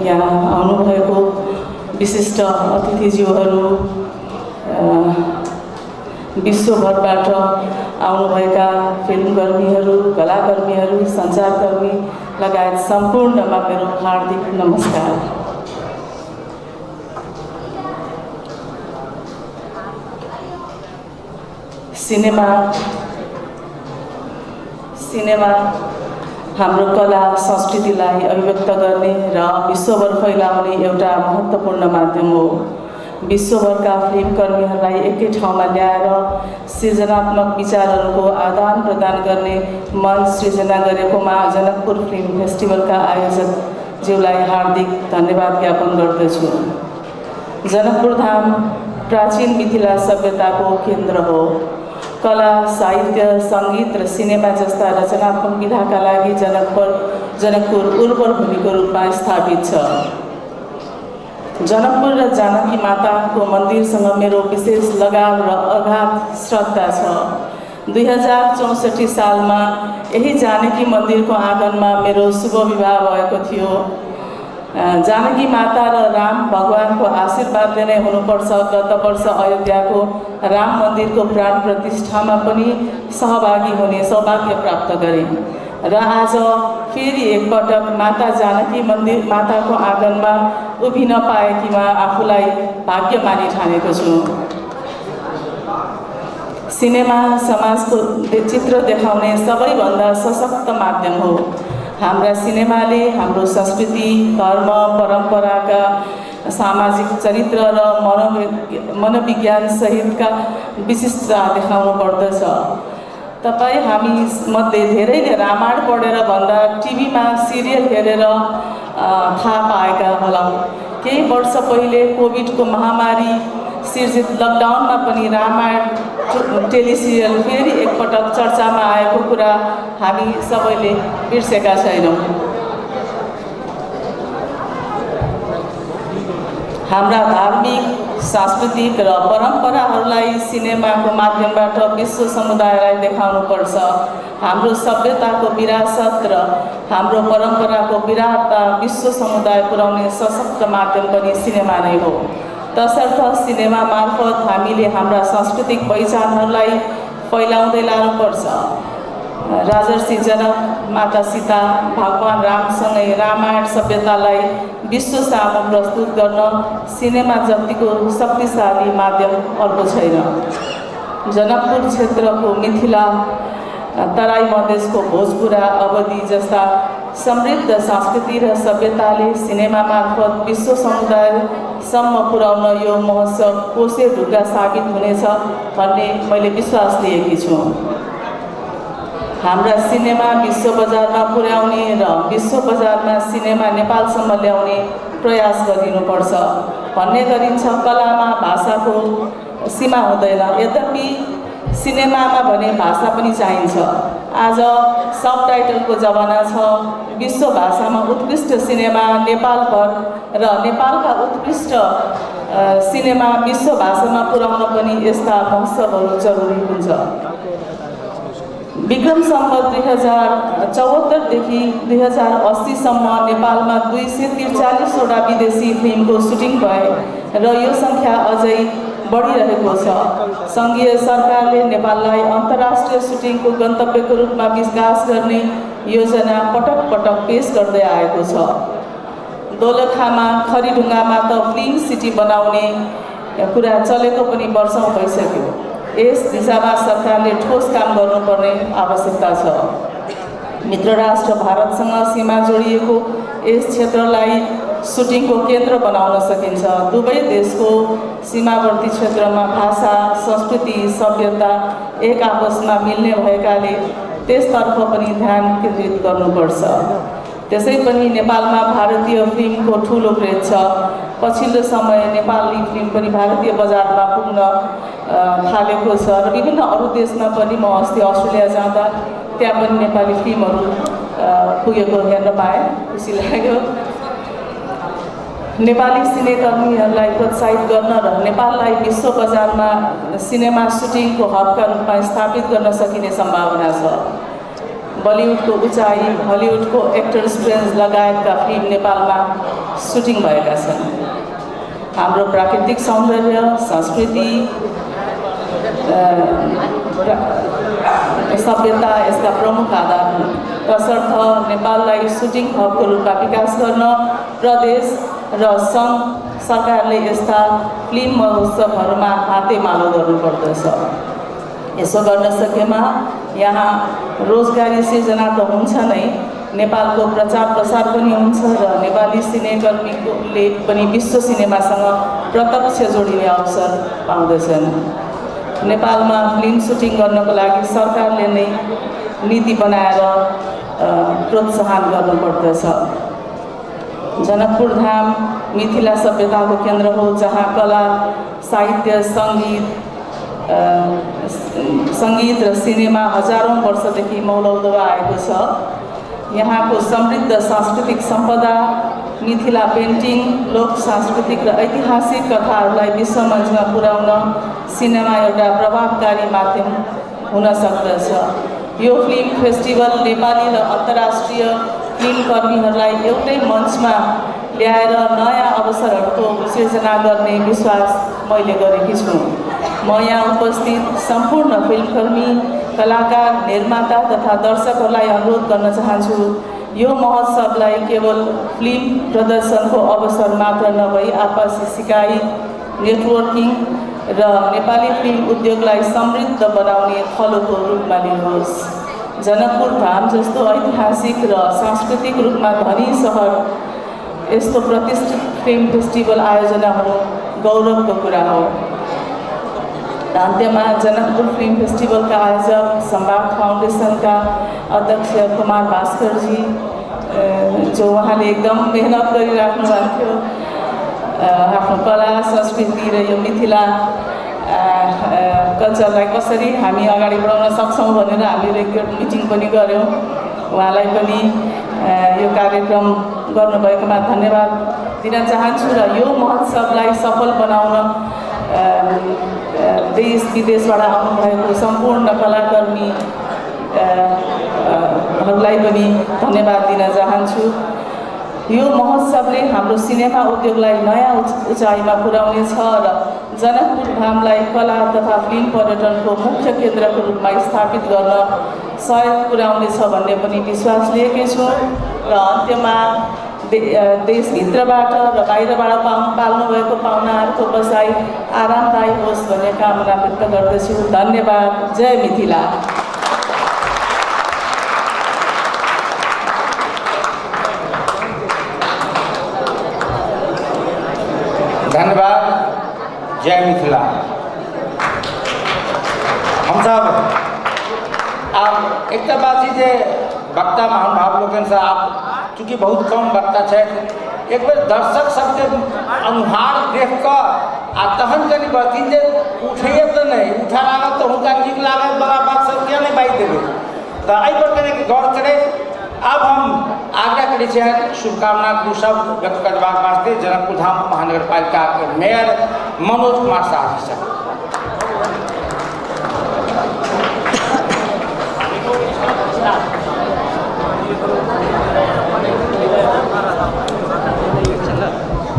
यहाँ आउनुभएको विशिष्ट अतिथिज्यूहरू, विश्वभरबाट आउनुभएका फिल्मकर्मीहरू, कलाकर्मीहरू, सञ्चारकर्मी लगायत सम्पूर्णमा मेरो हार्दिक नमस्कार। सिनेमा हाम्रो कला संस्कृतिलाई अभिव्यक्त गर्ने र विश्वभर फैलाउने एउटा महत्त्वपूर्ण माध्यम हो। विश्वभरका फिल्मकर्मीहरूलाई एकै ठाउँमा ल्याएर सृजनात्मक विचारहरूको आदान प्रदान गर्ने मञ्च सृजना गरेकोमा जनकपुर फिल्म फेस्टिभलका आयोजकज्यूलाई हार्दिक धन्यवाद ज्ञापन गर्दछु। जनकपुर धाम प्राचीन मिथिला सभ्यताको केन्द्र हो। कला, साहित्य, सङ्गीत र सिनेमा जस्ता रचनात्मक विधाका लागि जनकपुर उर्वर भूमिको रूपमा स्थापित छ। जनकपुर र जानकी माताको मन्दिरसँग मेरो विशेष लगाव र अगाध श्रद्धा छ। 2064 सालमा यही जानकी मन्दिरको आँगनमा मेरो शुभ विवाह भएको थियो। जानकी माता र राम भगवानको आशीर्वादले नै हुनुपर्छ। गत वर्ष अयोध्याको राम मन्दिरको प्राण प्रतिष्ठामा पनि सहभागी हुने सौभाग्य प्राप्त गरेँ र आज फेरि एकपटक माता जानकी माताको आँगनमा उभिन पाएकीमा आफूलाई भाग्यमानी ठानेको छु। सिनेमा समाजको चित्र देखाउने सबैभन्दा सशक्त माध्यम हो। हाम्रा सिनेमाले हाम्रो संस्कृति, धर्म, परम्पराका सामाजिक चरित्र र मनोविज्ञान सहितका विशिष्टता देखाउनु पर्दछ। तपाईँ हामी मध्ये धेरैले रामायण पढेर भन्दा टिभीमा सिरियल हेरेर थाहा पाएका होला। केही वर्ष पहिले कोभिडको महामारी सिर्जित लकडाउनमा पनि रामायण टेलिसिरियल फेरि एकपटक चर्चामा आएको कुरा हामी सबैले बिर्सेका छैनौँ। हाम्रा धार्मिक, सांस्कृतिक र परम्पराहरूलाई सिनेमाको माध्यमबाट विश्व समुदायलाई देखाउनुपर्छ। हाम्रो सभ्यताको विरासत र हाम्रो परम्पराको विराटता विश्व समुदाय पुर्याउने सशक्त माध्यम पनि सिनेमा नै हो। तसर्थ सिनेमा मार्फत हामीले हाम्रा सांस्कृतिक पहिचानहरूलाई फैलाउँदै लानुपर्छ। राजर्षि जनक, माता सीता, भगवान रामसँगै रामायण सभ्यतालाई विश्व सामु प्रस्तुत गर्न सिनेमा जतिको शक्तिशाली माध्यम अर्को छैन। जनकपुर क्षेत्रको मिथिला, तराई मधेसको भोजपुरा, अवधी जस्ता समृद्ध संस्कृति र सभ्यताले सिनेमा मार्फत विश्व समुदायसम्म पुर्याउन यो महोत्सव कोसे ढुङ्गा साबित हुनेछ भन्ने मैले विश्वास लिएकी छु। हाम्रा सिनेमा विश्व बजारमा पुर्याउने र विश्व बजारमा सिनेमा नेपालसम्म ल्याउने प्रयास गरिनुपर्छ। भन्ने गरिन्छ कलामा भाषाको सीमा हुँदैन, यद्यपि सिनेमामा भने भाषा पनि चाहिन्छ। आज सबटाइटलको जमाना छ। विश्व भाषामा उत्कृष्ट सिनेमा नेपालभर र नेपालका उत्कृष्ट सिनेमा विश्व भाषामा पुर्याउन पनि यस्ता महोत्सवहरू जरुरी हुन्छ। विक्रम सम्वत 2074 देखि 2080सम्म नेपालमा 243वटा विदेशी फिल्मको सुटिङ भए र यो सङ्ख्या अझै बढिरहेको छ। सङ्घीय सरकारले नेपाललाई अन्तर्राष्ट्रिय सुटिङको गन्तव्यको रूपमा विकास गर्ने योजना पटक पटक पेश गर्दै आएको छ। दोलखामा, खरीढुङ्गामा त फिल्म सिटी बनाउने कुरा चलेको पनि वर्षौँ भइसक्यो। यस दिशामा सरकारले ठोस काम गर्नुपर्ने आवश्यकता छ। मित्र राष्ट्र भारतसँग सीमा जोडिएको यस क्षेत्रलाई सुटिङको केन्द्र बनाउन सकिन्छ। दुवै देशको सीमावर्ती क्षेत्रमा भाषा, संस्कृति, सभ्यता एक आपसमा मिल्ने भएकाले त्यसतर्फ पनि ध्यान केन्द्रित गर्नुपर्छ। त्यसै पनि नेपालमा भारतीय फिल्मको ठुलो क्रेज छ। पछिल्लो समय नेपाली फिल्म पनि भारतीय बजारमा पुग्न थालेको छ र विभिन्न अरू देशमा पनि म अस्ति अस्ट्रेलिया जाँदा त्यहाँ पनि नेपाली फिल्महरू पुगेको हेर्न पाएँ, खुसी लाग्यो। नेपाली सिनेकर्मीहरूलाई प्रोत्साहित गर्न र नेपाललाई विश्व बजारमा सिनेमा सुटिङको हबका रूपमा स्थापित गर्न सकिने सम्भावना छ। बलिउडको उचाइ, हलिउडको एक्टर स्ट्रेन्ज लगायतका फिल्म नेपालमा सुटिङ भएका छन्। हाम्रो प्राकृतिक सौन्दर्य, संस्कृति, सभ्यता यसका प्रमुख आधार हुन्। तसर्थ नेपाललाई सुटिङ हबको रूपमा विकास गर्न प्रदेश र सङ्घ सरकारले यस्ता फिल्म महोत्सवहरूमा हातेमालो गर्नुपर्दछ। यसो गर्न सकेमा यहाँ रोजगारी सिर्जना त हुन्छ नै, नेपालको प्रचार प्रसार पनि हुन्छ र नेपाली सिनेकर्मीले पनि विश्व सिनेमासँग प्रत्यक्ष जोडिने अवसर पाउँदछन्। नेपालमा फिल्म सुटिङ गर्नको लागि सरकारले नै नीति बनाएर प्रोत्साहन गर्नुपर्दछ। जनकपुर धाम मिथिला सभ्यताको केन्द्र हो, जहाँ कला, साहित्य, सङ्गीत र सिनेमा हजारौँ वर्षदेखि मौलौदो आएको छ। यहाँको समृद्ध सांस्कृतिक सम्पदा, मिथिला पेन्टिङ, लोक सांस्कृतिक र ऐतिहासिक कथाहरूलाई विश्व मञ्चमा पुर्याउन सिनेमा एउटा प्रभावकारी माध्यम हुन सक्दछ। यो फिल्म फेस्टिभल नेपाली र अन्तर्राष्ट्रिय फिल्म कर्मीहरूलाई एउटै मञ्चमा ल्याएर नयाँ अवसरहरूको सिर्जना गर्ने विश्वास मैले गरेकी छु। म यहाँ उपस्थित सम्पूर्ण फिल्मकर्मी, कलाकार, निर्माता तथा दर्शकहरूलाई अनुरोध गर्न चाहन्छु, यो महोत्सवलाई केवल फिल्म प्रदर्शनको अवसर मात्र नभई आपसी सिकाइ, नेटवर्किङ र नेपाली फिल्म उद्योगलाई समृद्ध बनाउने थलोको रूपमा लिनुहोस्। जनकपुर धाम जस्तो ऐतिहासिक र सांस्कृतिक रूपमा धनी सहर यस्तो प्रतिष्ठित फिल्म फेस्टिभल आयोजना हुनु गौरवको कुरा हो। अन्त्यमा जनकपुर फिल्म फेस्टिभलका आयोजक, सम्भाग फाउन्डेसनका अध्यक्ष कुमार भास्करजी, जो उहाँले एकदम मेहनत गरिराख्नु भएको थियो आफ्नो कला, संस्कृति र यो मिथिला कल्चरलाई कसरी हामी अगाडि बढाउन सक्छौँ भनेर हामीले रेगुलर मिटिङ पनि गऱ्यौँ। उहाँलाई पनि यो कार्यक्रम गर्नुभएकोमा धन्यवाद दिन चाहन्छु र यो महोत्सवलाई सफल बनाउन देश विदेशबाट आउनुभएको सम्पूर्ण कलाकर्मीहरूलाई पनि धन्यवाद दिन चाहन्छु। यो महोत्सवले हाम्रो सिनेमा उद्योगलाई नयाँ उचाइमा पुर्याउने छ र जनकपुर धामलाई कला तथा फिल्म पर्यटनको मुख्य केन्द्रको रूपमा स्थापित गर्न सहयोग पुर्याउनेछ भन्ने पनि विश्वास लिएकै छु। र अन्त्यमा देशभित्रबाट र बाहिरबाट पाल्नुभएको पाहुनाहरूको बसाइ आरामदायी होस् भन्ने कामना व्यक्त गर्दछु। धन्यवाद। जय मिथिला। धन्यवाद। जय मिथिला। हम सब आप एक बात जे वक्ता महानुभाव लोगन से आप चूँकि बहुत कम वक्ता है, एक बेर दर्शक सबके अनुहार देख कर आ तहन कनी बतिन जे उठैए तो नहीं उठा लागत तो हुनका नीक लागत बड़ा बात सब क्या नहीं बाजि देबै, तो एहि पर कनी गौर करें। अब हम आज्ञा करै छी शुभकामना सब व्यक्त करबाक वास्ते जनकपुर धाम महानगर पालिका के मेयर मनोज कुमार शाह जी से।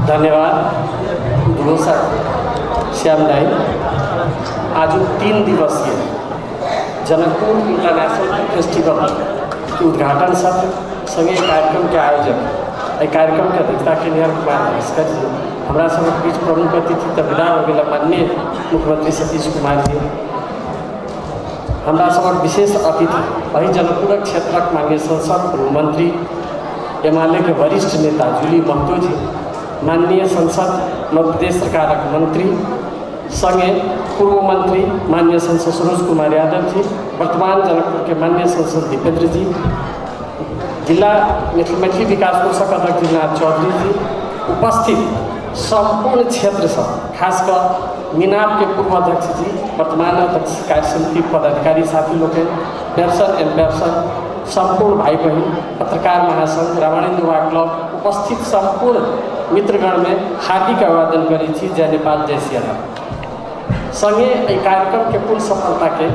धन्यवाद सर श्याम दाई। आज 3 दिवसीय जनकपुर इंटरनेशनल फेस्टिवल के उद्घाटन सत्र संगे कार्यक्रम के आयोजक कार्यक्रम के अध्यक्षता के लिए कुमार भास्कर जी, हमारा सब बीच प्रमुख अतिथि तो विदा हो गया माननीय मुख्यमंत्री सतीश कुमार जी, हमारा सब विशेष अतिथि वही जनकपुर क्षेत्र माननीय सांसद गृहमंत्री एमाले के वरिष्ठ नेता जूली महतो जी, माननीय संसद मध्य प्रदेश सरकारक मंत्री संगे पूर्व मंत्री माननीय सांसद सरोज कुमार यादव जी, वर्तमान जनकपुर के माननीय सांसद दीपेंद्र जी, जिला मैथिली विकास कोषक अध्यक्ष जिनाथ चौधरी जी, उपस्थित संपूर्ण क्षेत्र से खासकर मिनाप के पूर्व अध्यक्ष जी, वर्तमान अध्यक्ष कार्य समिति पदाधिकारी साथी लोग, पेंशन एंड पेंशन संपूर्ण भाई बहन, पत्रकार महासंघ, रामायण युवा क्लब, उपस्थित संपूर्ण मित्रगण में हार्दिक अभिवादन करी छी। जय नेपाल, जय सिया राम। संगे एहि कार्यक्रम के पूर्ण सफलता के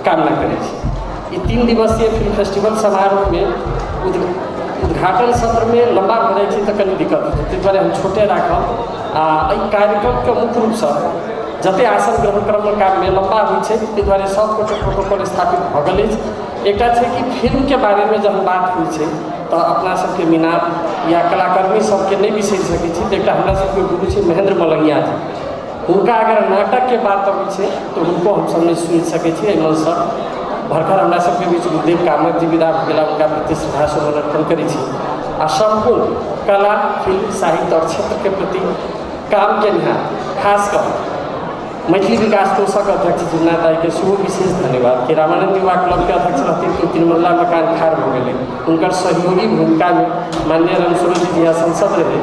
कामना करै छी। ई 3 दिवसीय फिल्म फेस्टिवल समारोह में उद्घाटन सत्र में लंबा हो जाए तो कनी दिक्कत होते, ताहि दुआरे हम छोटे राखब। एहि कार्यक्रम के मुख्य रूप से जते आसन ग्रहण क्रम काम में लंबा होइ छै, ताहि दुआरे सब गोटे प्रोटोकॉल स्थापित भ गेल अछि। एकटा छै कि फिल्म के बारे में जब बात होइ छै तो अपना सबके मिनाप या कलाकर्मी सबके नहीं बिसरि सकै छी। तो एकटा हमरा सबके गुरु छै महेंद्र मलंगिया जी, हुनका अगर नाटक के बात अबै छै तो हुनको हमसब नहीं सुनि सकै छी। एहिमे सब भरकर हमरा सबके बीच गुरुदेव कामत जी विदा भ गेला, हुनका प्रति श्रद्धा सुमन अर्पण करै छी। आ संपूर्ण कला, फिल्म, साहित्य और क्षेत्र के प्रति काम केनिहार खासकर मैथिली विकास कोषक अध्यक्ष जिनाथ दाई के सेहो विशेष धन्यवाद कि रामानंद युवा क्लब के अध्यक्ष रहथिन तो 3 मंजिला मकान खाड़ हो गए, उनकर सहयोगी भूमिका में माननीय रमसरोज जी यहाँ सांसद रहे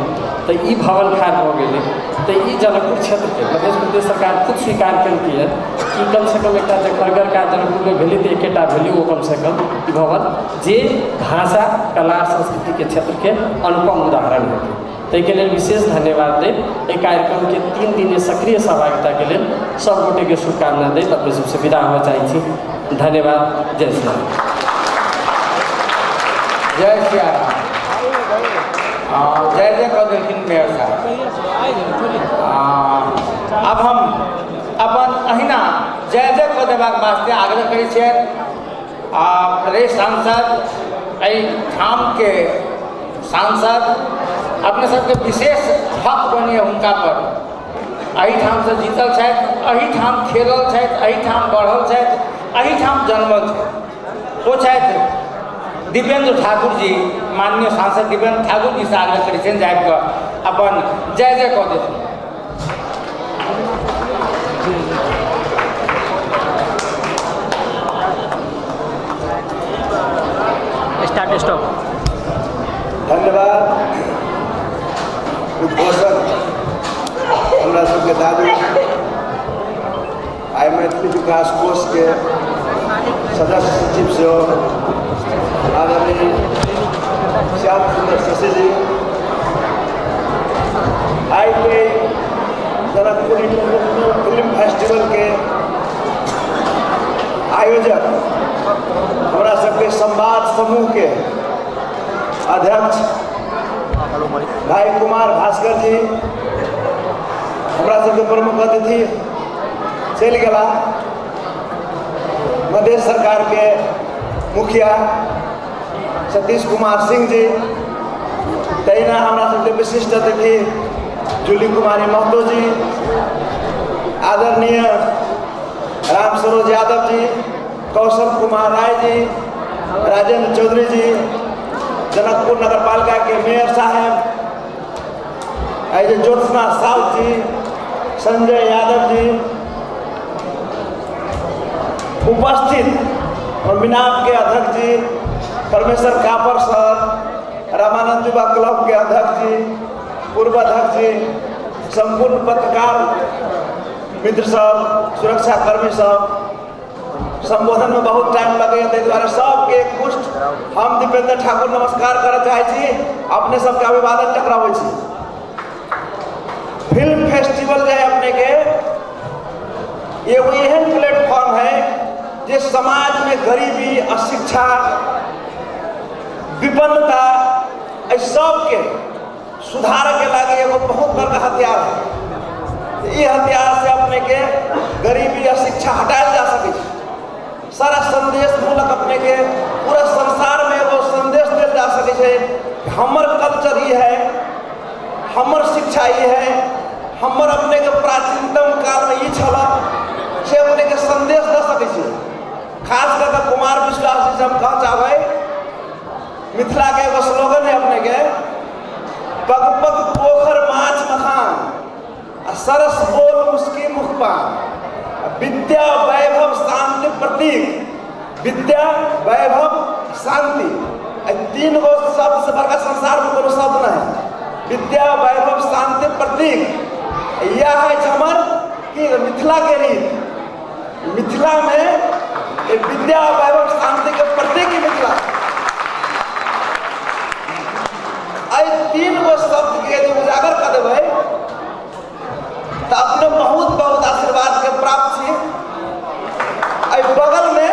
तो ई भवन खाड़ हो गए। तो ई जनकपुर क्षेत्र के मध्य प्रदेश सरकार खुद स्वीकार करती है कि कम से कम एक जखरगर का जनकपुर में भेली तो एकेटा भेली, वो कम से कम ई भवन जे भाषा, कला, संस्कृति के क्षेत्र के अनुपम उदाहरण होते। ताहि लेल विशेष धन्यवाद दे। एहि कार्यक्रम के 3 दिन सक्रिय सहभागिता के लिए सब गोटे के शुभकामना दैत अपने सबसे विदा हो चाहै छी। धन्यवाद। जय श्री राम। जय श्री राम। जय जय कह देलखिन मेयर साहब। अब हम अपन अहिना जय जय कह देबाक वास्ते आग्रह करै छियनि प्रदेश सांसद, एहि ठाम के सांसद अपने सबके विशेष हक बनिए हुनका पर। एहिठाम से जीतल छथि, एहिठाम खेलल छथि, एहिठाम बढ़ल छथि, एहिठाम जन्मल छथि। ओ छथि दीपेंद्र ठाकुर जी, माननीय सांसद दीपेंद्र ठाकुर जी से आग्रह करै छियनि जे आबि कऽ अपन जय जय कऽ देथिन। Start stop. धन्यवाद। उद्घोषक हमरा सबके दादू, आई मैथिली विकास कोष के सदस्य सचिव से आदरणीय श्याम सुंदर शशि जी, आई के जनकपुर इंटरनेशनल फिल्म फेस्टिवल के आयोजक हमरा सबके संवाद समूह के अध्यक्ष भाई कुमार भास्कर जी, हमरा सबके प्रमुख अतिथि चलि गेला मध्य सरकार के मुखिया सतीश कुमार सिंह जी, तहिना हमरा सबके विशिष्ट अतिथि जूली कुमारी महतो जी, आदरणीय राम सरोज यादव जी, कौशल कुमार राय जी, राजेंद्र चौधरी जी, जनकपुर नगर पालिका के मेयर साहब, ज्योत्सना साहु जी, संजय यादव जी, उपस्थित और मिनाप के अध्यक्ष जी परमेश्वर कापर सर, रामानंद युवा क्लब के अध्यक्ष जी, पूर्व अध्यक्ष जी, संपूर्ण पत्रकार मित्र सब, सुरक्षा कर्मी सब, संबोधन में बहुत टाइम लगे, ताहि दुआरे सबके एक मुष्ट हम दीपेंद्र ठाकुर नमस्कार करऽ चाहै छी, अपने सबके अभिवादन टकराबै छी। फिल्म फेस्टिवल जो है अपने के एगो एहन प्लेटफॉर्म है जो समाज में गरीबी, अशिक्षा, विपन्नता सबके सुधार के लगे एगो बहुत बड़का हथियार है। ये हथियार से अपने के गरीबी, अशिक्षा हटायल जा सके, सारा संदेश मूलक अपने के पूरा संसार में एगो संदेश दिल जा सके कि हमर कल्चर ये है, हमर शिक्षा ये है, हमर अपने के प्राचीनतम काल में ये छला से अपने के संदेश दे सके। खास करके कुमार विश्वास जी से हम कह चाहे कि मिथिला के एगो स्लोगन है अपने के, पग पग पोखर माछ मखान सरस बोल मुस्की मुखपान, विद्या वैभव शांति प्रतीक, विद्या वैभव शांति, 3 गो शब्द से बड़का संसार में कोनो शब्द नहीं। विद्या वैभव शांति प्रतीक यह है हमर कि मिथिला के रीत। मिथिला में विद्या वैभव शांति के प्रतीक ही मिथिला। 3 गो शब्द के यदि उजागर कर देवे तो अपने बहुत बहुत आशीर्वाद के प्राप्त छी। बगल में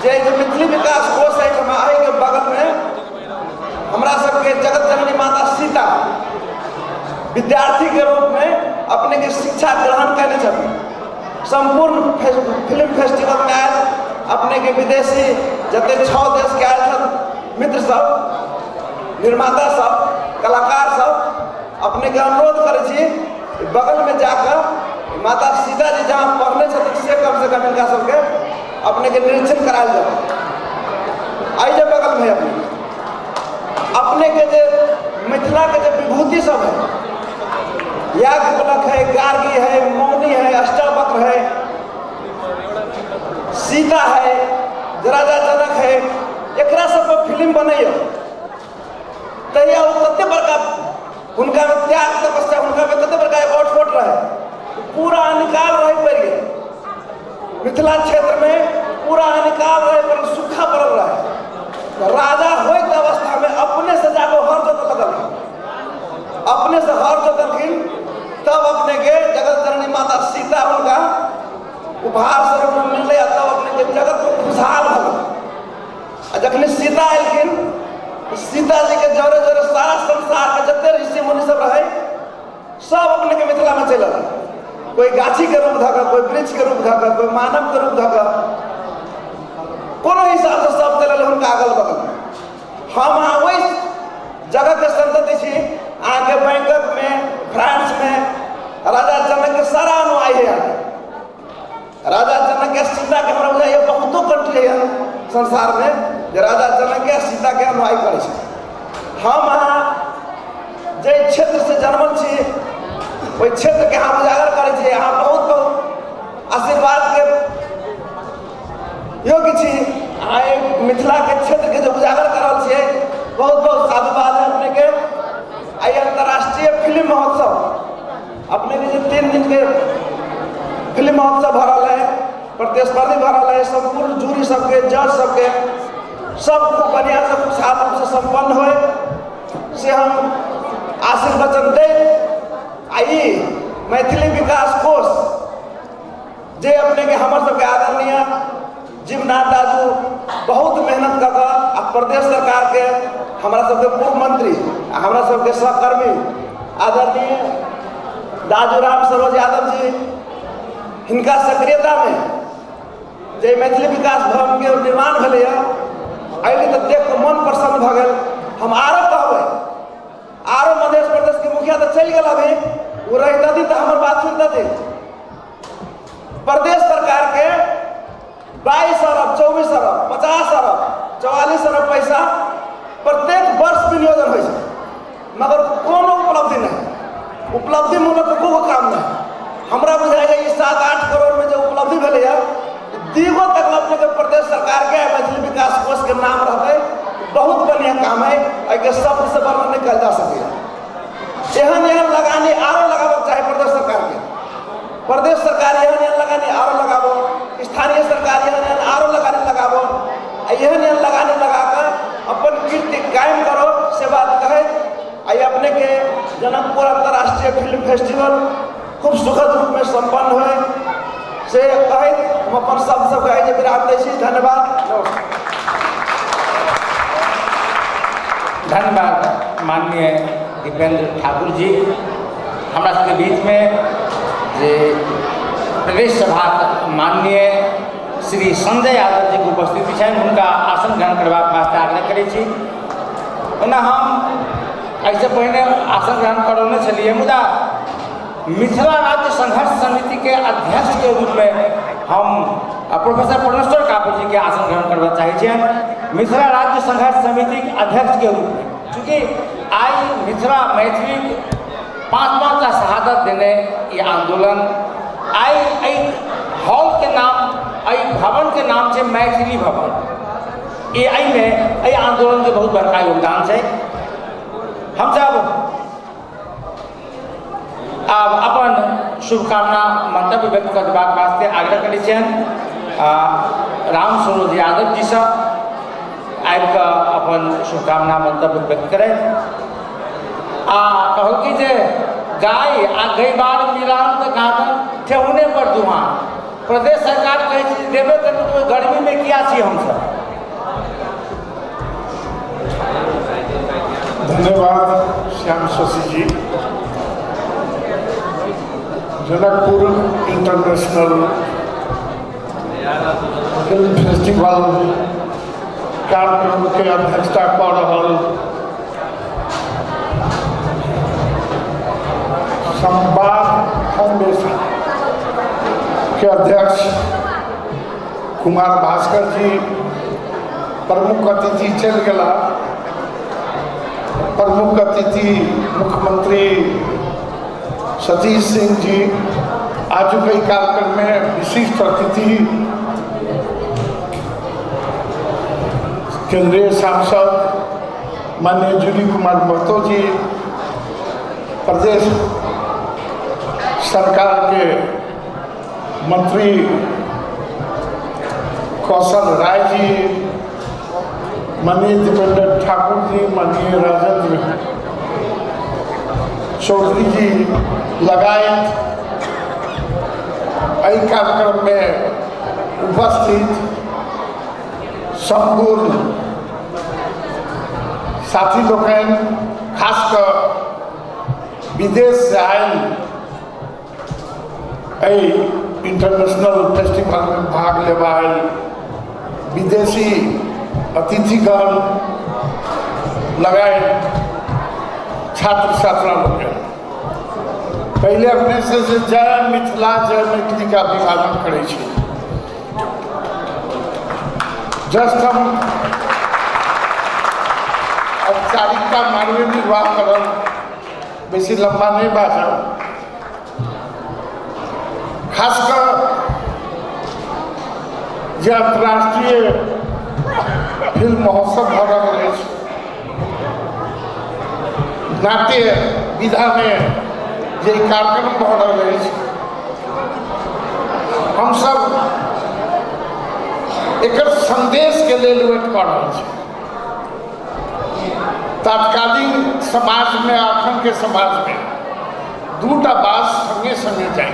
जो मिथिली विकास कोष है के बगल में हमरा सबके जगत जननी माता सीता विद्यार्थी के रूप में अपने के शिक्षा ग्रहण करने छथिन। संपूर्ण फिल्म फेस्टिवल में आयल अपने के विदेशी जते 6 देश के आयल छथि मित्र सब, निर्माता सब, कलाकार सब, अपने के अनुरोध करे छी बगल में जाकर माता सीता जी जहाँ पढ़ने छथिन से कम इनका सबके अपने के निरीक्षण करायल जाए। आइए बगल में अपने के जो मिथिला के जो विभूति सब है, याज्ञवल्क है, गार्गी है, मौनी है, अष्टावक्र है, सीता है, राजा जनक है, एकरा सब पर फिल्म बनैया तहिया कते बड़का उनका में त्याग तपस्या, उनका में कते बड़का अटफट रहे, पूरा अनिकाल रहे पड़ गए। मिथिला क्षेत्र में पूरा अनिकाल रहे पर सूखा पड़ल रहे। राजा होय के अवस्था में अपने से जाकर हर जोत लगल, अपने से हर जोतलखिन, तब अपने के जगत जननी माता सीता उनका उपहार स्वरूप में मिलले, तब अपने के जगत को खुशहाल भल। जखन सीता आयलखिन, सीता जी के जोरे जोरे सारा संसार के जते ऋषि मुनि सब रहे सब अपने के मिथिला में चल। कोई गाछी के रूप धक, कोई वृक्ष के रूप धक, कोई मानव के रूप धक, कोनो हिसाब से सब चल उनका अगल बगल। हम वही जगह के संतति छी। आगे बैंकॉक में, फ्रांस में राजा जनक के सारा अनुयायी है। राजा जनक के सीता के हमरा बुझाइए बहुतो कंट्री है संसार में जो राजा जनक के सीता के अनुयायी करे छै। हम अहाँ जे क्षेत्र से जन्मल छी वही क्षेत्र के हम उजागर करे छी। अहाँ बहुत बहुत आशीर्वाद के योग्य छी। अहाँ मिथिला के क्षेत्र के जो उजागर कर रहल छियै बहुत बहुत साधुवाद है अपने के। आई अंतर्राष्ट्रीय फिल्म महोत्सव अपने के जो 3 दिन के फिल्म महोत्सव भरल है, प्रतिस्पर्धी भरल है, संपूर्ण जूरी सबके, जज सबके सब खूब बढ़िया से खुशहाल रूप से संपन्न हो से हम आशीर्वचन दे। आई मैथिली विकास कोष जे अपने के हमर सबके आदरणीय जीवनाथ दादू बहुत मेहनत कर प्रदेश सरकार के हमरा सबके पूर्व मंत्री, हमरा सबके सहकर्मी आदरणीय दादू राम सरोज यादव जी, हिनका सक्रियता में जे मैथिली विकास भवन के निर्माण भेलै अइली तो देख के मन प्रसन्न भ गेल। हम आरो कहबै, आरो मध्य प्रदेश के मुखिया तो चल गया, अभी वो रहती तो हमारे बात सुनते। प्रदेश सरकार के 22 अरब, 24 अरब, 50 अरब, 44 अरब पैसा प्रत्येक वर्ष विनियोजन हो, मगर कोनो उपलब्धि नहीं, उपलब्धि मूलक को काम नहीं। हमरा बुझाइए 7-8 करोड़ में जो उपलब्धि भेलै दीगो तक अपने के प्रदेश सरकार के मैथिली विकास कोष के नाम रहते बहुत बढ़िया काम है। अगर शब्द से वर्णन नहीं कल जा सके। एहन लगानी आरो लगाबो चाहे प्रदेश सरकार के, प्रदेश सरकार एहन लगानी आरो लगाबो, स्थानीय सरकार एहन आरो लगानी लगाबो, एहन लगानी लगाकर अपन कीर्ति कायम करो से बात कहे। आई अपने के जनकपुर अंतर्राष्ट्रीय फिल्म फेस्टिवल खूब सुखद रूप में संपन्न हुए से कहे हम अपन शब्द सब कहे विराम दै छी। धन्यवाद। धन्यवाद माननीय दीपेंद्र ठाकुर जी। हमरा सबके बीच में जे प्रदेश सभा माननीय श्री संजय यादव जी के उपस्थिति छनि, हुनका आसन ग्रहण करबाक वास्ते आग्रह करै छी। ओना हम एहिसँ पहिने आसन ग्रहण करौने छलियै, मुदा मिथिला राज्य संघर्ष समिति के अध्यक्ष के रूप में हम प्रोफेसर परमेश्वर कापुर जी के आसन ग्रहण करवा चाहिए मिथिला राज्य संघर्ष समिति के अध्यक्ष के रूप में। चूँकि आई मिथिला मैथिली 5 का शहादत देने ये आंदोलन आई हॉल के नाम आई भवन के नाम से मैथिली भवन ये आई में आई आंदोलन के बहुत बड़का योगदान है। हम सब अब अपन शुभकामना मंतव्य व्यक्त करबाक वास्ते आग्रह करै छियनि राम स्वरूप यादव जी से आबि कऽ अपन शुभकामना मंतव्य व्यक्त करै कहलकै जे गाय आ गैबार मिलान तऽ गाँव ठेहुने पर दुहान प्रदेश सरकार कहै छै देबे करबै तऽ गर्मी में किया छी हमसब। धन्यवाद श्याम शशि जी। जनकपुर इंटरनेशनल फिल्म फेस्टिवल कार्यक्रम के अध्यक्षता कर रहल संवाद फाउंडेशन के अध्यक्ष कुमार भास्कर जी प्रमुख अतिथि चल गला। प्रमुख अतिथि मुख्यमंत्री सतीश सिंह जी आज के कार्यक्रम में विशिष्ट अतिथि केंद्रीय सांसद माननीय जूली कुमार महतो जी, प्रदेश सरकार के मंत्री कौशल राय जी, माननीय दीपेंद्र ठाकुर जी, माननीय राजेंद्र चौधरी जी लगायत एहि कार्यक्रम में उपस्थित संपूर्ण साथी लोकनि, खासकर विदेश से आयल इंटरनेशनल फेस्टिवल में भाग लेवा आयल विदेशी अतिथिगण लगाए छात्र छात्रा लोग पहले अपने से जय मिथिला जय मैथिली का अभिवादन करे छी। जस्ट हम औपचारिकता मानवीय निर्वाह करल बेसी लंबा नहीं बाजब। खासकर जो अंतर्राष्ट्रीय फिल्म महोत्सव भ रहा है नाट्य विधा में ये कार्यक्रम भ रहा है, हम सब एक संदेश के लिए वेट कर रहे हैं। तत्कालीन समाज में अखन के समाज में दूटा बात संगे संगे जाए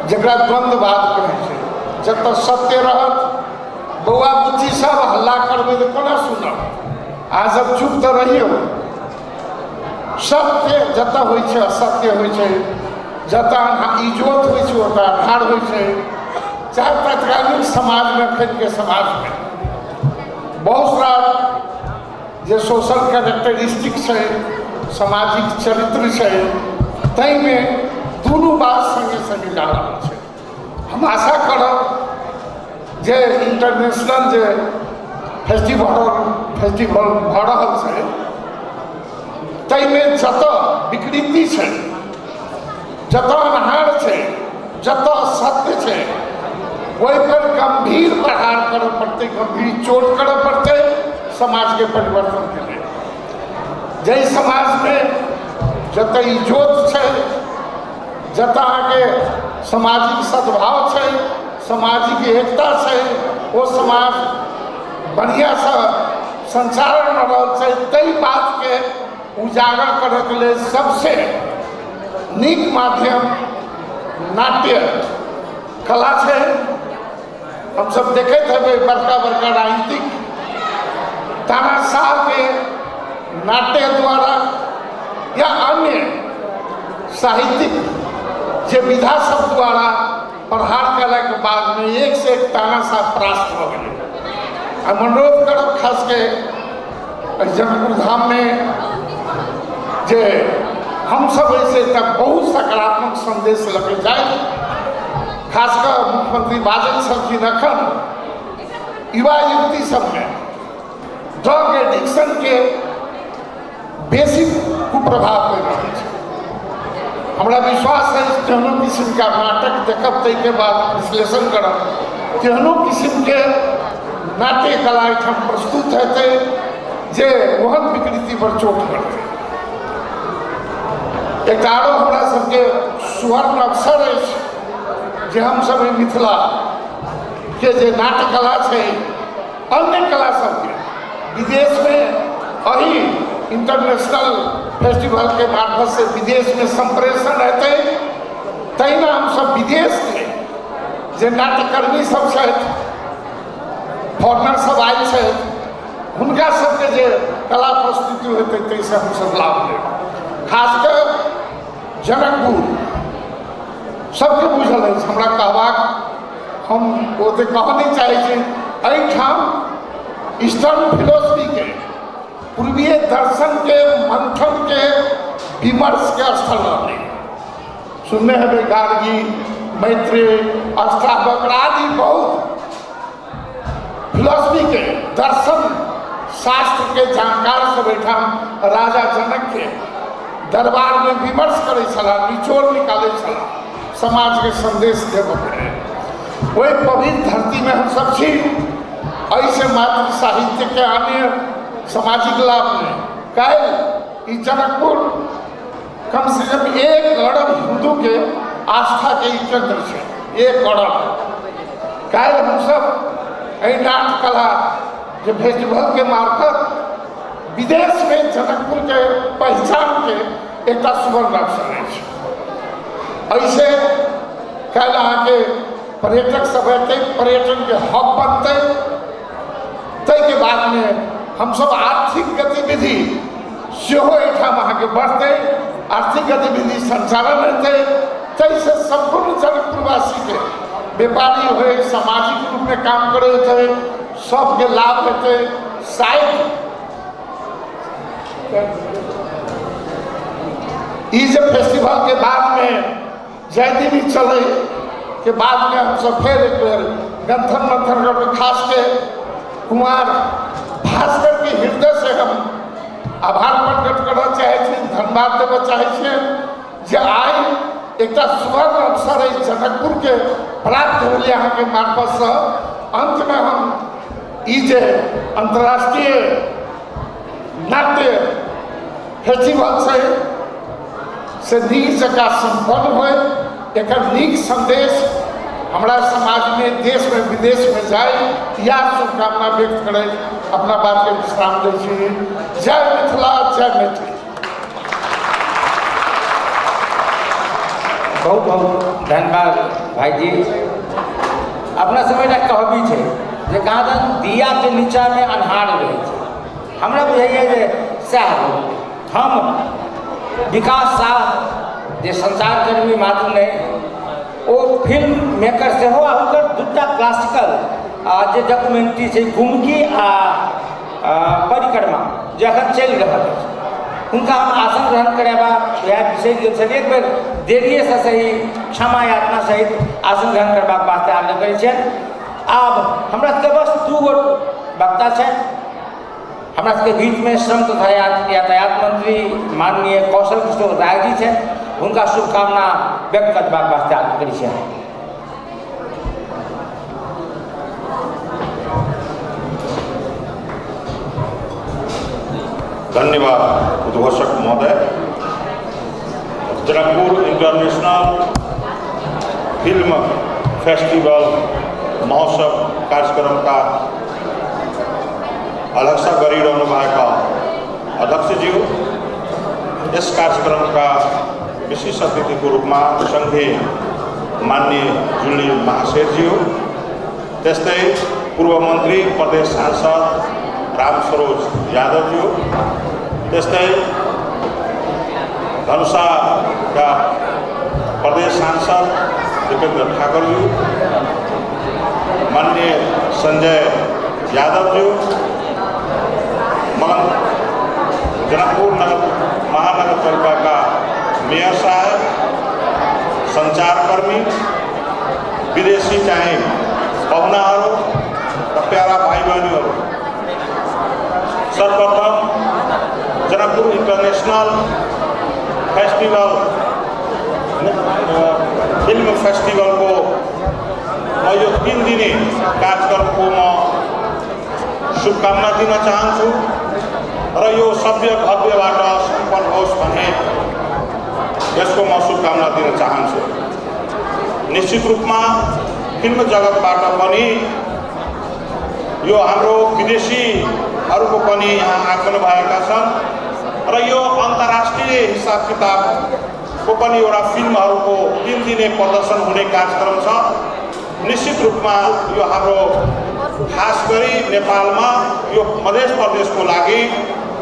जकरा द्वंद्ववाद कहै छै। जत सत्य रहत बौआ बुच्ची सब हल्ला करबै तो कोना सुनब, अहाँ सब चुप तो रहियो। सत्य जत होइ छै असत्य होइ छै, जत इजोत होइ छै ओतऽ अन्हार होइ छै। चाहे तत्कालीन समाज में अखन के समाज में बहुत सारा जे सोशल कैरेक्टरिस्टिक है, सामाजिक चरित्र है, तई में दोनों बात संगे संगे जा रहा है। हम आशा करब जे इंटरनेशनल जे फेस्टिवल भ रहा है तई में जत विकृति है, जत अन्हार है, जत सत्य है, वही पर गंभीर प्रहार करे पड़ते, गंभीर चोट करे पड़ते समाज के परिवर्तन के लिए। जय समाज में जत इज्जत है, जत आगे सामाजिक सद्भाव है, सामाजिक एकता है, वो समाज बढ़िया से संचालन हो रहा है। तई बात के उजागर करे के लिए सबसे नीक माध्यम नाट्य कला है। हम सब देखे थे बड़का बड़का राजनीतिक तानाशाह के नाट्य द्वारा या अन्य साहित्यिक जे विधा सब द्वारा प्रहार कला के बाद में एक से एक तानाशाह परास्त हो गए। हम अनुरोध करब खास के जनकपुर धाम में जे हम सब ऐसे तक बहुत सकारात्मक संदेश लगे जाए। खासकर मुख्यमंत्री बादल छलखिन एखन युवा युवती सबमे ड्रग एडिक्शन के बेसी कुप्रभाव पड़ि रहल छै। हमरा विश्वास है तेहनो किस्म का नाटक देखब तै के बाद विश्लेषण करब, तेहनो किस्म के नाट्य कला एहिठाम प्रस्तुत हेतै जे ओहन विकृति पर चोट करतै। एकटा आरो हमरा सबके सुवर्ण अवसर अछि जे हमसब मिथिला के जे नाट्य कला छै, अन्य कला सबके विदेश में अही इंटरनेशनल फेस्टिवल के मार्फत से विदेश में संप्रेषण हेतै। तहिना हमसब विदेश के जे नाट्यकर्मी सब छथि, फॉरनर सब आयल छथि, हुनका सबके जे कला प्रस्तुति हेतै ताहिसँ हमसब लाभ लेब। खासकर जनकपुर सबके बुझल अछि, हमरा कहबाक हम ओते कह नहीं चाहै छी, एहिठाम ईस्टर्न फिलोसफी के पूर्वीय दर्शन के मंथन के विमर्श के स्थल रहलै। सुनने हेबै गार्गी, मैत्रेय, अष्टावक्र आदि बहुत फिलोसफी के दर्शन शास्त्र के जानकार सब एहिठाम राजा जनक के दरबार में विमर्श करै छलाह, निचोड़ निकालै छलाह, समाज के संदेश देबऽ के। वही पवित्र धरती में हम सब छी। ऐसे मात्र साहित्य के अन्य सामाजिक लाभ में कल ई जनकपुर कम से कम 1 अरब हिंदू के आस्था के केंद्र है। 1 अरब कल हम सब नाट्य कला के फेस्टिवल के मार्फत विदेश में जनकपुर के पहचान के एक सुवर्ण अवसर है। ऐसे कल अहाँ के पर्यटक सब अतै, पर्यटन के हब बनते, तै के बाद में हम सब आर्थिक गतिविधि सेहो एहिठाम अहाँ के बढ़ते, आर्थिक गतिविधि संचालन हेतै, ताहिसँ संपूर्ण जनकपुरवासी के व्यापारी हो, सामाजिक रूप में काम करे थे, सबके लाभ हेतै। शायद इस फेस्टिवल के बाद में जयदिनी चले के बाद में हम सब फिर एक बेर गंथन मंथन करके, खास के कुमार भास्कर के हृदय से हम आभार प्रकट करना चाहे छी, धन्यवाद देना चाहे छी जे आइ एक सुवर्ण अवसर है जनकपुर के प्राप्त होले अहाँ के मार्फत से। अंत में हम ई जे अंतर्राष्ट्रीय नाट्य फेस्टिवल से नीक जकाँ संपन्न हो, एक नीक संदेश हमारा समाज में, देश में, विदेश में जाए, यह शुभकामना व्यक्त करे अपना बात के विश्राम दै छी। जय मिथिला, जय मैथिली। बहुत बहुत धन्यवाद भाई जी। अपना समय कहबी है जे कहाँ दिया के नीचा में अन्हार रहे छै। हमरा बुझाइए जे सएह हम विकास शाह जे संचार कर्मी मात्र नहीं, वो फिल्म मेकर से हो, हुनकर 2टा क्लासिकल जे डॉक्यूमेंट्री छै, गुमकी आ परिक्रमा जे अखन चलि रहल अछि, हुनका हम आसन ग्रहण करेबा वएह विषय गेल छलियै। एक बेर देरिये से सही, क्षमा यातना सहित आसन ग्रहण करबाक वास्ते आग्रह करै छियनि। आब हमरा सबके बस 2 गोट वक्ता छथि। हमरा सबके बीच में श्रम तथा यातायात मंत्री माननीय कौशल किशोर राय जी छथि, हुनका शुभकामना व्यक्त करबाक वास्ते आग्रह करै छियनि। धन्यवाद उद्घोषक महोदय। जनकपुर इंटरनेशनल फिल्म फेस्टिवल महोत्सव कार्यक्रम का अध्यक्षता गरिरहनु भएका अध्यक्षज्यू, इस कार्यक्रम का विशेष अतिथि को रूप में संघीय माननीय जुली महाशयज्यू, त्यस्तै पूर्व मंत्री प्रदेश सांसद राम सरोज यादवज्यू, त्यस्तै धनुषा का प्रदेश सांसद दीपेंद्र ठाकुरज्यू, माननीय संजय यादवज्यू, जनकपुर महानगर पालिका का मेयर साहब, संचार कर्मी, विदेशी चाहिँ पाहुनाहरू र प्यारा भाइ बहिनीहरू, सर्वप्रथम जनकपुर इन्टरनेसनल फेस्टिभल फिल्म फेस्टिभलको यो 3 दिने कार्यक्रमको म शुभकामना दिन चाहन्छु र यो सभ्य भव्यबाट सम्पन्न होस् भन्ने यसको म शुभकामना दिन चाहन्छु। निश्चित रूपमा फिल्म जगतबाट पनि यो हाम्रो विदेशीहरूको पनि यहाँ आगमन भएका छन् र यो अन्तर्राष्ट्रिय हिसाब किताबको पनि एउटा फिल्महरूको 3 दिने प्रदर्शन हुने कार्यक्रम छ। निश्चित रूपमा यो हाम्रो खास गरी नेपालमा यो मध्य प्रदेशको लागि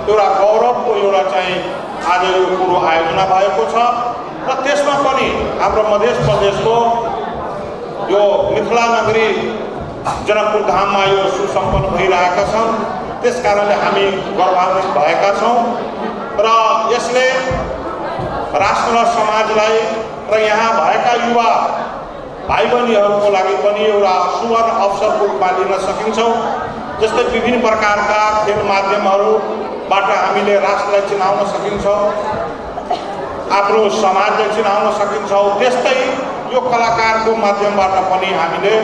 एउटा गौरवको एउटा चाहिँ आज यो कुरो आयोजना भएको छ र त्यसमा पनि हाम्रो मध्य प्रदेशको यो मिथिला नगरी जनकपुर धाममा यो सुसम्पन्न भइरहेका छन्। त्यस कारणले हामी गौरवान्वित भएका छौँ र यसले राष्ट्र र समाजलाई र यहाँ भएका युवा भाइ बहिनीहरूको लागि पनि एउटा सुवर्ण अवसरको रूपमा लिन सकिन्छौँ। जस्तै विभिन्न प्रकारका खेल माध्यमहरूबाट हामीले राष्ट्रलाई चिनाउन सकिन्छौँ, आफ्नो समाजलाई चिनाउन सकिन्छौँ। त्यस्तै यो कलाकारको माध्यमबाट पनि हामीले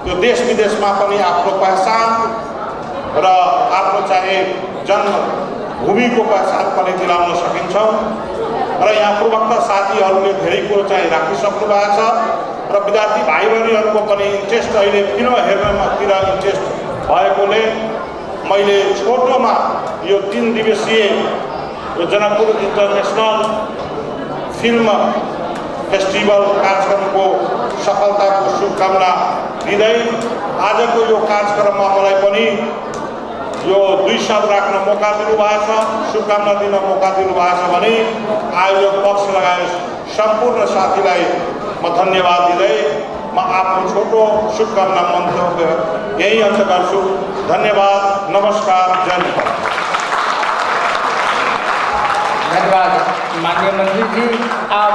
यो देश विदेशमा पनि आफ्नो पहिचान र आफ्नो चाहिँ जन्मभूमिको पहिचान पनि दिलाउन सकिन्छौँ र यहाँ पूर्वोक्त साथीहरूले धेरै कुरो चाहिँ राखिसक्नु भएको छ र विद्यार्थी भाइ बहिनीहरूको पनि इन्ट्रेस्ट अहिले फिल्म हेर्नतिर इन्ट्रेस्ट भएकोले मैले छोटोमा यो 3 दिवसीय यो जनकपुर इन्टरनेसनल फिल्म फेस्टिभल कार्यक्रमको सफलताको शुभकामना दिँदै आजको यो कार्यक्रममा मलाई पनि यो 2 शब्द राख्न मौका दिनुभएको छ, शुभकामना दिन मौका दिनुभएको छ भने आयोजक पक्ष लगायत सम्पूर्ण साथीलाई म धन्यवाद दिँदै म आफ्नो छोटो शुभकामना मन्तव्य यही अंत गर्छु। धन्यवाद, नमस्कार, जय नेपाल। धन्यवाद माननीय मंत्री जी। अब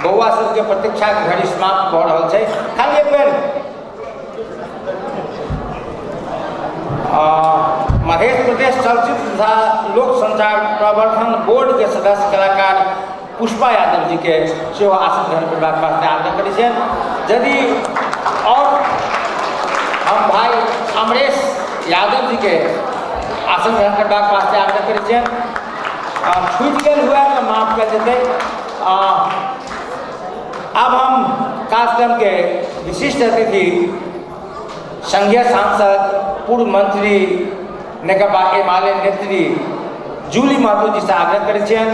बउआ सबके प्रतीक्षा के घड़ी समाप्त भ रहल छै। खाली एक बेर मध्य प्रदेश चलचित्र तथा लोक संचार प्रवर्धन बोर्ड के सदस्य कलाकार पुष्पा यादव जी के सेहो आसन ग्रहण करबाक वास्ते आग्रह करै छियन। यदि और हम भाई अमरेश यादव जी के आसन ग्रहण करबाक वास्ते आग्रह करै छियन। छूट गेल हुआ तो माफ कर देते। अब हम कार्यक्रम के विशिष्ट अतिथि संघीय सांसद पूर्व मंत्री नेकपा एमाले नेत्री जूली महतो जी से आग्रह करै छियन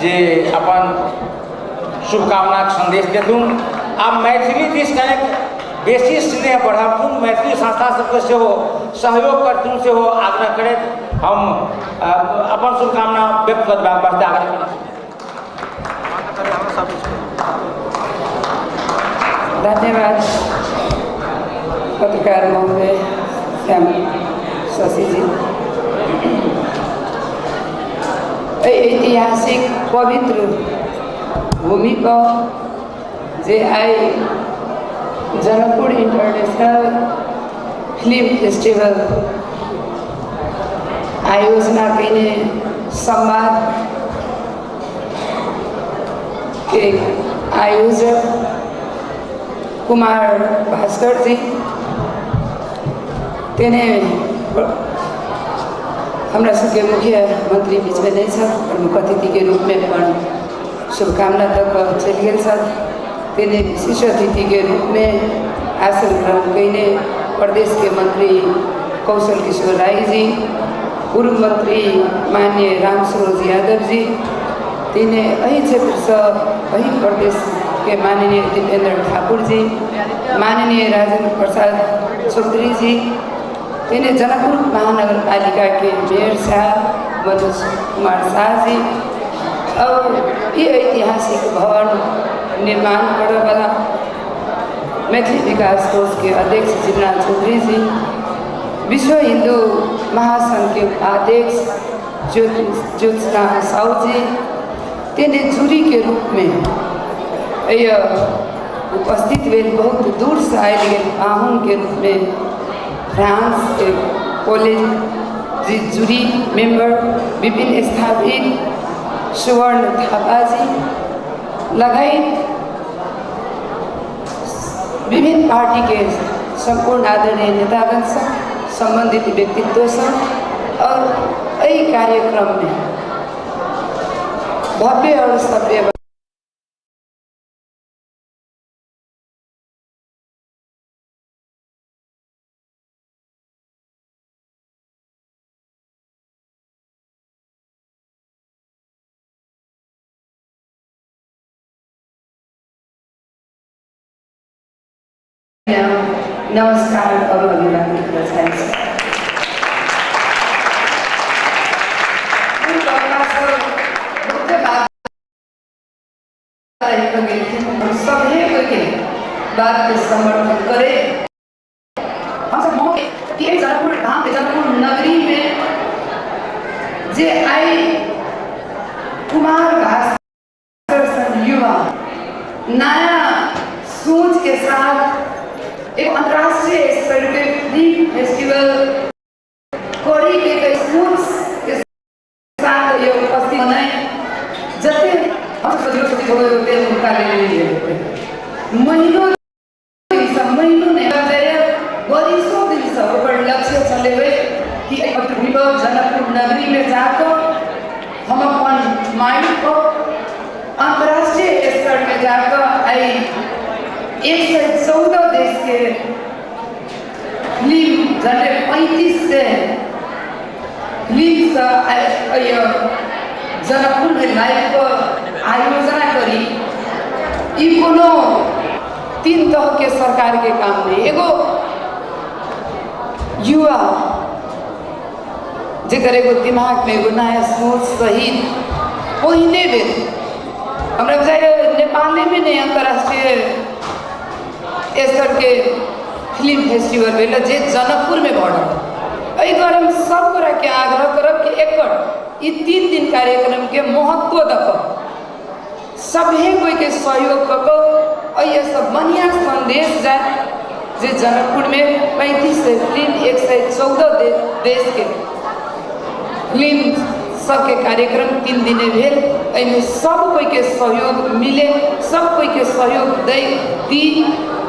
जे अपन शुभकामना संदेश देथुन। अब मैथिली दिस कनेक बेसी स्नेह बढ़ाथुन, मैथिली संस्था सबके सेहो सहयोग करथुन सेहो आग्रह करैत हम अपन शुभकामना व्यक्त करबाक वास्ते आग्रह करै छी। धन्यवाद पत्रकार महोदय श्याम शशि जी। ऐतिहासिक पवित्र भूमि पर जे आई जनकपुर इंटरनेशनल फिल्म फेस्टिवल आयोजना करने संवाद के आयोजक कुमार भास्कर जी तेने हमरा सबके मुख्यमंत्री बीच में नहीं था, प्रमुख अतिथि के रूप में शुभकामना तक चल गए सर। तेने विशिष्ट अतिथि के रूप में आसन ग्रहण करने प्रदेश के मंत्री कौशल किशोर राय जी, पूर्व मंत्री माननीय राम सरोज यादव जी, तेने अही क्षेत्र से वही प्रदेश के माननीय दीपेंद्र ठाकुर जी, माननीय राजेंद्र प्रसाद चौधरी जी, तेने जनकपुर महानगर पालिका के मेयर साहब मनोज कुमार शाह जी और ये ऐतिहासिक भवन निर्माण करने वाला मैथिली विकास कोष के अध्यक्ष जिमनाथ चौधरी जी, विश्व हिंदू महासंघ के अध्यक्ष ज्योत्सना साहू जी, तेने जूरी के रूप में उपस्थित भेल, बहुत दूर से आयल गेल पाहुन के रूप में फ्रांस के कॉलेज जी जूरी मेंबर विपिन स्थापित सुवर्ण थापा जी लगायत विभिन्न पार्टी के संपूर्ण आदरणीय नेतागण सब, संबंधित व्यक्तित्व सब और यही कार्यक्रम में भव्य और सभ्य नमस्कार और अभिवादन करना चाहन्छु। सभी बात के समर्थन करे। जनकपुर नगरी में जे आई कुमार भास्कर युवा नया सोच के साथ एक अंतर्राष्ट्रीय स्तर के फिल्म फेस्टिवल कोरी के कई सोच के साथ ये उपस्थित बनाए जते हम सदियों होते उनका ले लिए महीनों ने बरिसों दिन सब पर लक्ष्य चले हुए कि जनकपुर नगरी में जाकर हम अपन माइंड को अंतर्राष्ट्रीय स्तर में जाकर आई 114 देश के फिल्म झंडे 35 से फिल्म जनकपुर में लाइव को आयोजना करी। ई कोनो 3 तरह के सरकार के काम में एगो युवा जेकर एगो दिमाग में एगो नया सोच सहित पहिने बेर हमरा बुझाइए नेपाल में नहीं अंतर्राष्ट्रीय स्तर के फिल्म फेस्टिवल भेल जे जनकपुर में बढ़ल। एहि दुआरे हम सब गोरा के आग्रह करब कि एकर ई 3 दिन कार्यक्रम के महत्व दक सभी कोई के सहयोग कऽ ये सब बढ़िया संदेश जाए जे जनकपुर में 35 से फिल्म 114 देश के फिल्म सबके कार्यक्रम 3 दिने भेल। एहिमे सब कोई के सहयोग मिले, सब कोई के सहयोग दी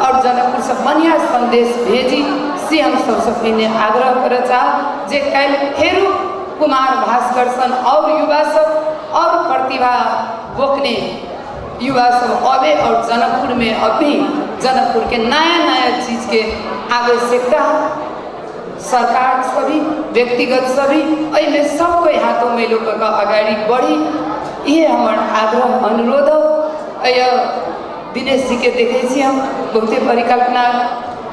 और जनकपुर से बढ़िया संदेश भेजी से हम सबसे पहले आग्रह कर चाह जे कल फेरू कुमार भास्कर सन और युवा सब और प्रतिभा बोकने युवा सब अबे और जनकपुर में अभी जनकपुर के नया नया चीज के आवश्यकता सरकार सभी व्यक्तिगत सभी एहिमे सब कोई हाथों में लोग अगाड़ी बढ़ी ये हमार आग्रह अनुरोध है। दिनेश जी के देखे छी हम बहुते परिकल्पना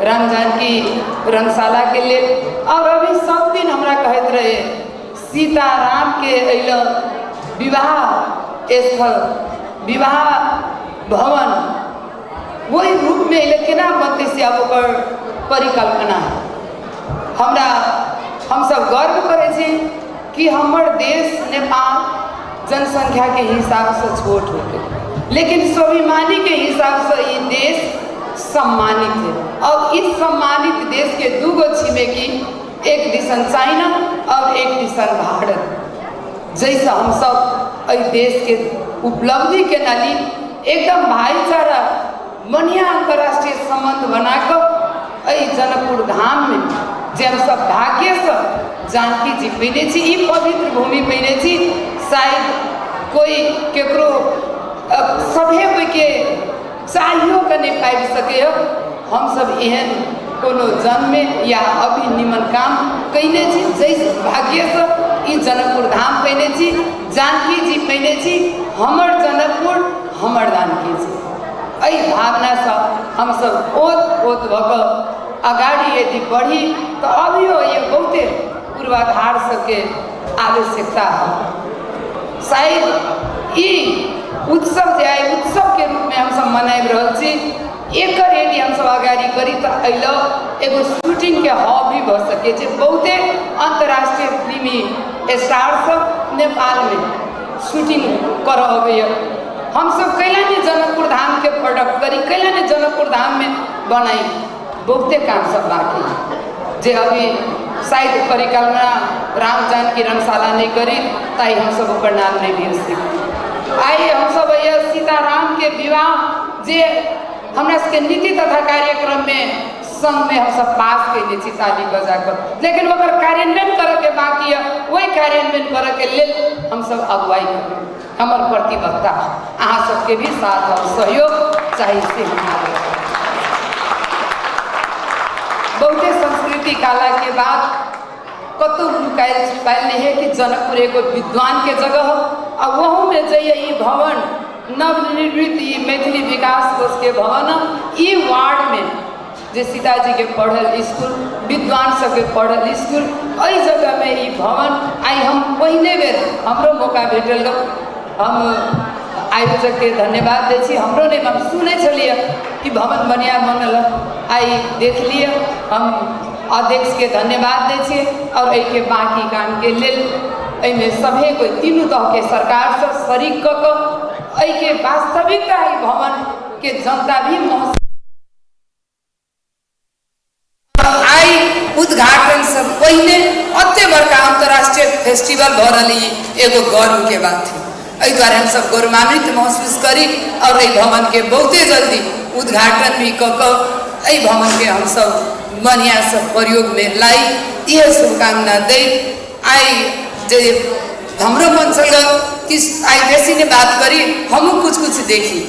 राम जानकी रंगशाला के लिए और अभी सब दिन हमरा कहते रहे सीताराम के अल विवाह स्थल विवाह भवन वही रूप में अल केना बनते से अब ओकर परिकल्पना हमरा हम सब गर्व करे छी कि हमर देश नेपाल जनसंख्या के हिसाब से छोट होते लेकिन स्वाभिमानी के हिसाब से ये देश सम्मानित है और इस सम्मानित देश के 2 गो छिमेकी एक दिशन चाइना और एक दिशन भारत जैसा हम सब इस देश के उपलब्धि के नाली एकदम भाईचारा बढ़िया अंतर्राष्ट्रीय संबंध बनाकर यही जनकपुर धाम में जे हम सब भाग्य से जानकी जी पहने छी ई पवित्र भूमि पहने छी शायद कोई केकरो सभे कोई के चाहियो के नहीं पाबि सके हम सब एहन कोनो जन्म में या अभी निमन काम कैले छी जैसे भाग्य से ई जनकपुर धाम पहने छी जानकी जी पहने छी हमर जनकपुर हमर जानकी जी एहि भावना से हम सब ओत भक अगाड़ी यदि बढ़ी तो अभियो ये बहुते पूर्वाधार सबके आवश्यकता है। शायद ई उत्सव जे है उत्सव के रूप में हम सब मनाबि रहल छी एकर यदि हम सब आगाड़ी करी तो अल एगो शूटिंग के हब भी भ सके छै। बहुते अंतर्राष्ट्रीय फिल्मी स्टार सब नेपाल में शूटिंग कर अबैया हम सब कैला नहीं जनकपुर धाम के प्रोडक्ट करी, कैला नहीं जनकपुर धाम में बनाई। बहुते काम सब बाकी जे अभी शायद परिकल्पना राम जानकी रंगशाला नहीं करी, ताई हम सब ओकर नाम नहीं भी सीख। आई हम सब ये सीताराम के विवाह जे हमरा सबके नीति तथा कार्यक्रम में संघ में हम सब पास कैले छी ताली बजा कर, लेकिन ओकर कार्यान्वयन करे के बाकी है। वही कार्यान्वयन करे के लेल हम सब अगुवाई करें। हमर प्रतिबद्धता अहाँ सबके भी साथ और सहयोग चाहिए से हमारे। बहुते संस्कृति काला के बाद कतौ लुकायल छुपायल नहीं है कि जनकपुर एगो विद्वान के जगह हो, और वहू में जाइए ये भवन नवनिर्मित ये मैथिली विकास कोष के भवन ई वार्ड में जे सीताजी के पढ़ल स्कूल, विद्वान सबके पढ़ल स्कूल, अई जगह में ई भवन आई हम पहले बेर हमरो मौका भेटल। हम आयोजक के धन्यवाद दै छी। हमरो नहीं हम सुने छलिए कि भवन बढ़िया बनल, आई देख लिए। हम अध्यक्ष के धन्यवाद दै छी और एहि के बाकी काम के लेल एहिमे सभे कोई तीनों तह के सरकार से शरीक क एहि के वास्तविकता ई भवन के जनता भी महसूस आई। उद्घाटन से पहले अत्ते बड़का अंतर्राष्ट्रीय फेस्टिवल भ रही एगो गर्व के बात थी। एहि द्वारा हम सब गौरवान्वित महसूस करी और एहि भवन के बहुते जल्दी उद्घाटन भी क भवन के हम सब बढ़िया सब प्रयोग में लाई, यह शुभकामना दे। आई जे हमरो मन चल कि आई बेसी ने बात करी, हम कुछ कुछ देखी।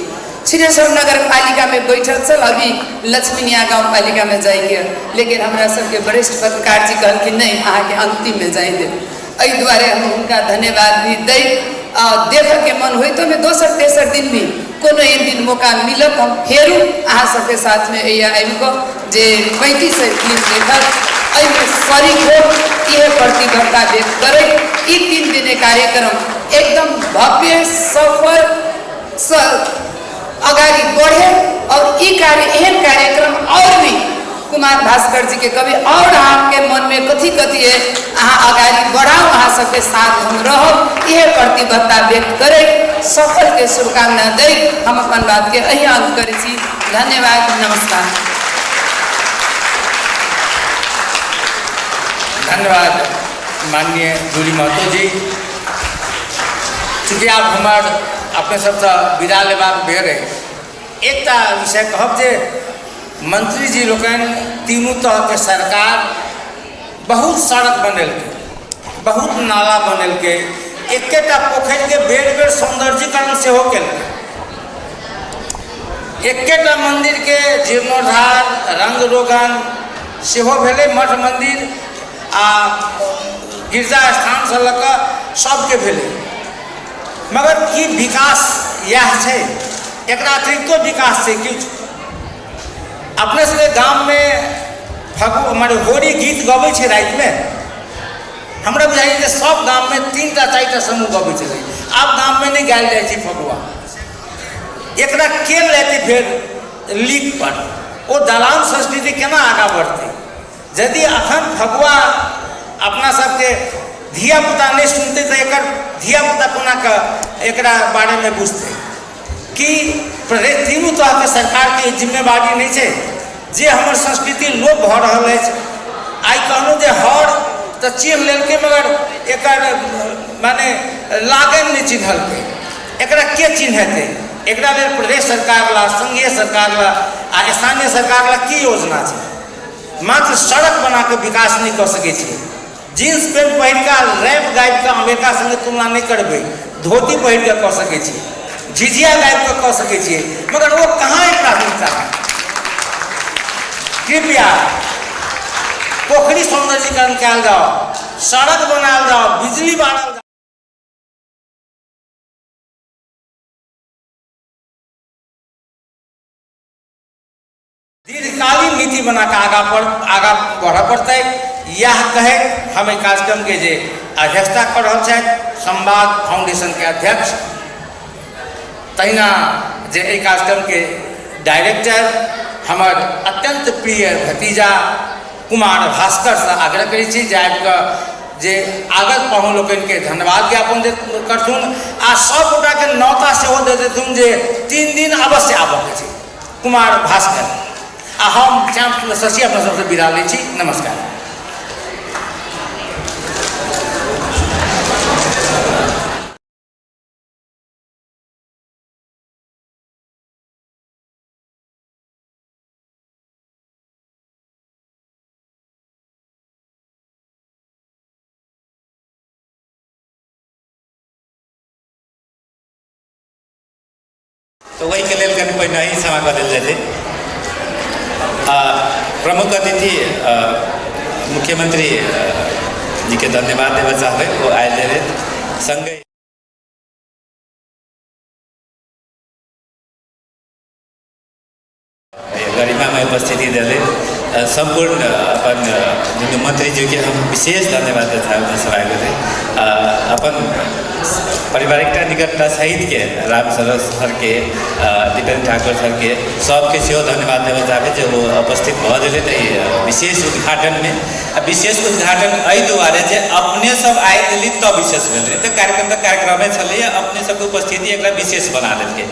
छिनेश्वर नगर पालिका में बैठल चल अभी लक्ष्मीनिया गाँव पालिका में जाएंगे, लेकिन हमारा सबके वरिष्ठ पत्रकार जी कहल कि नहीं अहाँ के अंतिम में जाए दे। एहि द्वारे हम उनका धन्यवाद भी दे। देख के मन हो तो मैं दोसर तेसर दिन भी कोनो एक दिन मौका मिलत हम फेरू अहाँ सबके साथ में आबिको जे 35 फिल्म देखल एहिमे शरीक हो यह प्रतिबद्धता व्यक्त करे। ई 3 दिन कार्यक्रम एकदम भव्य सफल अगाड़ी बढ़े और ई एहन कार्यक्रम और भी कुमार भास्कर जी के कभी और आपके मन में कथी कथी है अहाँ आगाड़ी बढ़ाओ, अहाँ सबके साथ हम रहो, यह प्रतिबद्धता व्यक्त करे। सफल के शुभकामना दे हम अपन बात के अही अंत करे छी। धन्यवाद, नमस्कार। धन्यवाद माननीय जूली महतो जी। चूँकि आप हमार अपने सबसे विदा लेबाक बेर एक विषय कहब जे मंत्री जी लोकन तीनों तरह के सरकार बहुत सड़क बनेलके, बहुत नाला बनेलके, एकेटा पोखर के बेर बेर सौंदर्यीकरण से हो केलके, एकेटा मंदिर के जीर्णोद्धार रंग रोगन सेहो भेले, मठ मंदिर आ गिरजा स्थान से लऽ कऽ सबके भेले। मगर की विकास यह है, एकरा अतिरिक्तो विकास है किछु। अपने सबके गाँव में हमारे होरी गीत गबै छै रात में, हमरा बुझाइए जे सब गाँव में 3टा 4टा समूह गबै छलै, आब गाँव में नहीं गायल जाइ छै फगुआ। एकरा के लेते फिर लीक पर ओ दलान संस्कृति केना आगा बढ़ते यदि अखन फगुआ अपना सबके धिया पुता नहीं सुनते तो एकर धिया पुता कोना के एकरा बारे में बुझते कि प्रदेश तीनों तरह के सरकार के जिम्मेवारी नहीं है जे हमर संस्कृति लोप भ रहल है। आई कहलूँ जे हर तो चिन्ह लेलके मगर एकर माने लागन नहीं चिन्हलके, एकरा के चिन्हते? एकरा लेल प्रदेश सरकार ला, संघीय सरकार ला आ स्थानीय सरकार ला की योजना है? मात्र सड़क बना के विकास नहीं कर सके छी। जीन्स पैंट पहिर का रैप गायब का अमेरिका संगे तुलना नहीं करबे, धोती पहिर के कर सके छी, झिझिया गायब के कर सके छी, मगर वो कहाँ है प्राथमिकता है? कृपया पोखरी सौंदर्यीकरण कल जाओ, सड़क बनाल जाओ, बिजली बांटल जाओ। दीर्घकालीन नीति बना के आगा बढ़ा पड़ता है। यह कहे हम एक कार्यक्रम के जे अध्यक्षता कर रहे हैं संवाद फाउंडेशन के अध्यक्ष, तहिना जे एक कार्यक्रम के डायरेक्टर हमार अत्यंत प्रिय भतीजा कुमार भास्कर से आग्रह करी छी जे आबि कऽ जे आगत पहुँ लोग के धन्यवाद ज्ञापन करथुन आ सब गोटा के नौता सेहो दे देथुन जे 3 दिन अवश्य आबऽ के छै। कुमार भास्कर आ हम श्याम शशि अपना सबसे विदा लै छी। नमस्कार। तो वही के लेल कनि पहिने ही क्षमा कर देल जाते। प्रमुख अतिथि मुख्यमंत्री जी के धन्यवाद देवे चाहबे वो आयल रहे संगे गरिमा में उपस्थिति दिले संपूर्ण अपन दुनू मंत्री जी के हम विशेष धन्यवाद देता अपन पारिवारिक निकटता सहित के राम सरस सर के दीपेन्द्र ठाकुर सर के सबके सेहो धन्यवाद देवे चाहे जो वो उपस्थित भ दिले विशेष उद्घाटन में। विशेष उद्घाटन एहि दुआरे जे अपने सब आए दिल्ली तब विशेष भेल तो कार्यक्रमे चलिए अपने सबके उपस्थिति एक विशेष बना देलकै।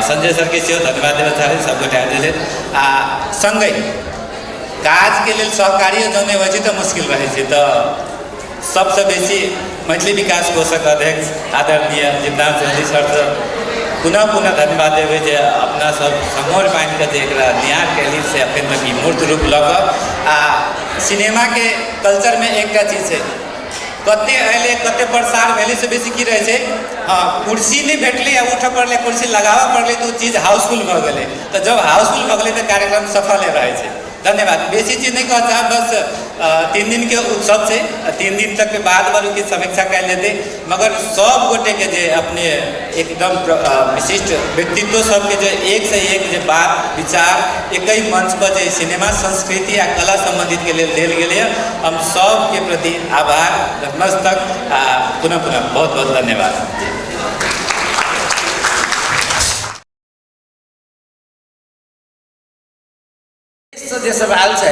संजय सर के सेहो धन्यवाद देवे चाहे सब गोटा दिले आ संगे काज के लेल सहकारियों जौने हो तो मुश्किल रहे तो सबसे बेसी मैथिली विकास कोषक अध्यक्ष आदरणीय जितेन्द्र चौधरी सर से पुनः धन्यवाद देवे जे अपना सब समोर पानि के एक न्याय कैली से अखन तक मूर्त रूप लग आ सिनेमा के कल्चर में एक चीज है कते अले कते प्रसार भेले से बेसी की रहे हाँ कुर्सी नहीं भेटले उठ पड़े कुर्सी लगावा पड़े तो चीज हाउसफुल भ गए तो जब हाउसफुल भ गए तो कार्यक्रम सफल रहे। धन्यवाद। बेसी चीज नहीं कह चाह बस 3 दिन के उत्सव से 3 दिन तक के बाद बार की समीक्षा कर लेते मगर सब गोटे के जे अपने एकदम विशिष्ट व्यक्तित्व सबके जो एक से एक जो बात विचार एक ही मंच पर जो सिनेमा संस्कृति या कला संबंधित के लिए दिल गए हम सब के प्रति आभार नतमस्तक पुनः बहुत बहुत धन्यवाद। जे सब आयल है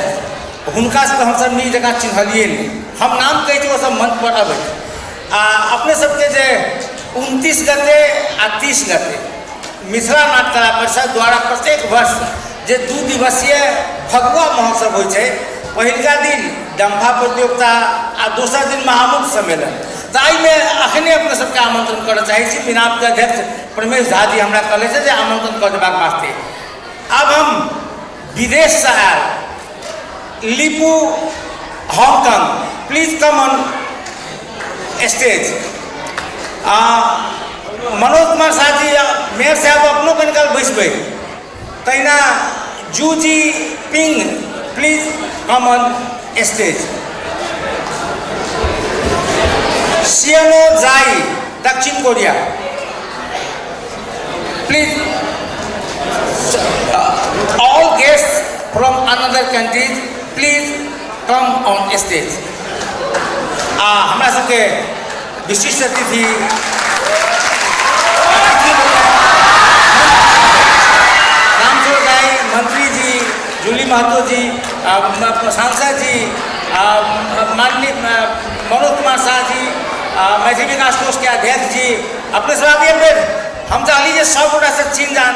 हुनका से हम सब नीक जगह चिन्हलिए नहीं हम नाम कही वो सब मंच पर अबे अपने सबके जे 29 गते आ 30 गते मिथिला नाट्य कला परिषद द्वारा प्रत्येक वर्ष जे 2 दिवसीय फगुआ महोत्सव हो पहिलका दिन डम्फा प्रतियोगिता आ दोसर दिन महामुख सम्मेलन तो में अखने अपने सबके आमंत्रण कर चाहे मिनाप के अध्यक्ष प्रमेश झा जी हमरा कहले आमंत्रण कर देबाक वास्ते। अब हम विदेश से आयल लिपू Hong Kong please come on stage. Manoj Kumar Shah ji mayor साहब अपनों के निकाल बैसबे तहिना जू जी पिंग प्लीज कम ऑन स्टेज। सियोनो जाई दक्षिण Korea please. all guests from another countries please come on stage। हमरा सबके विशिष्ट अतिथि रामचंद्र राय मंत्री जी जूली महतो जी सांसद जी माननीय मनोज कुमार शाह जी मैथिली विकास कोष के अध्यक्ष जी अपने सब हम चाहली सब गोटा से चीन जान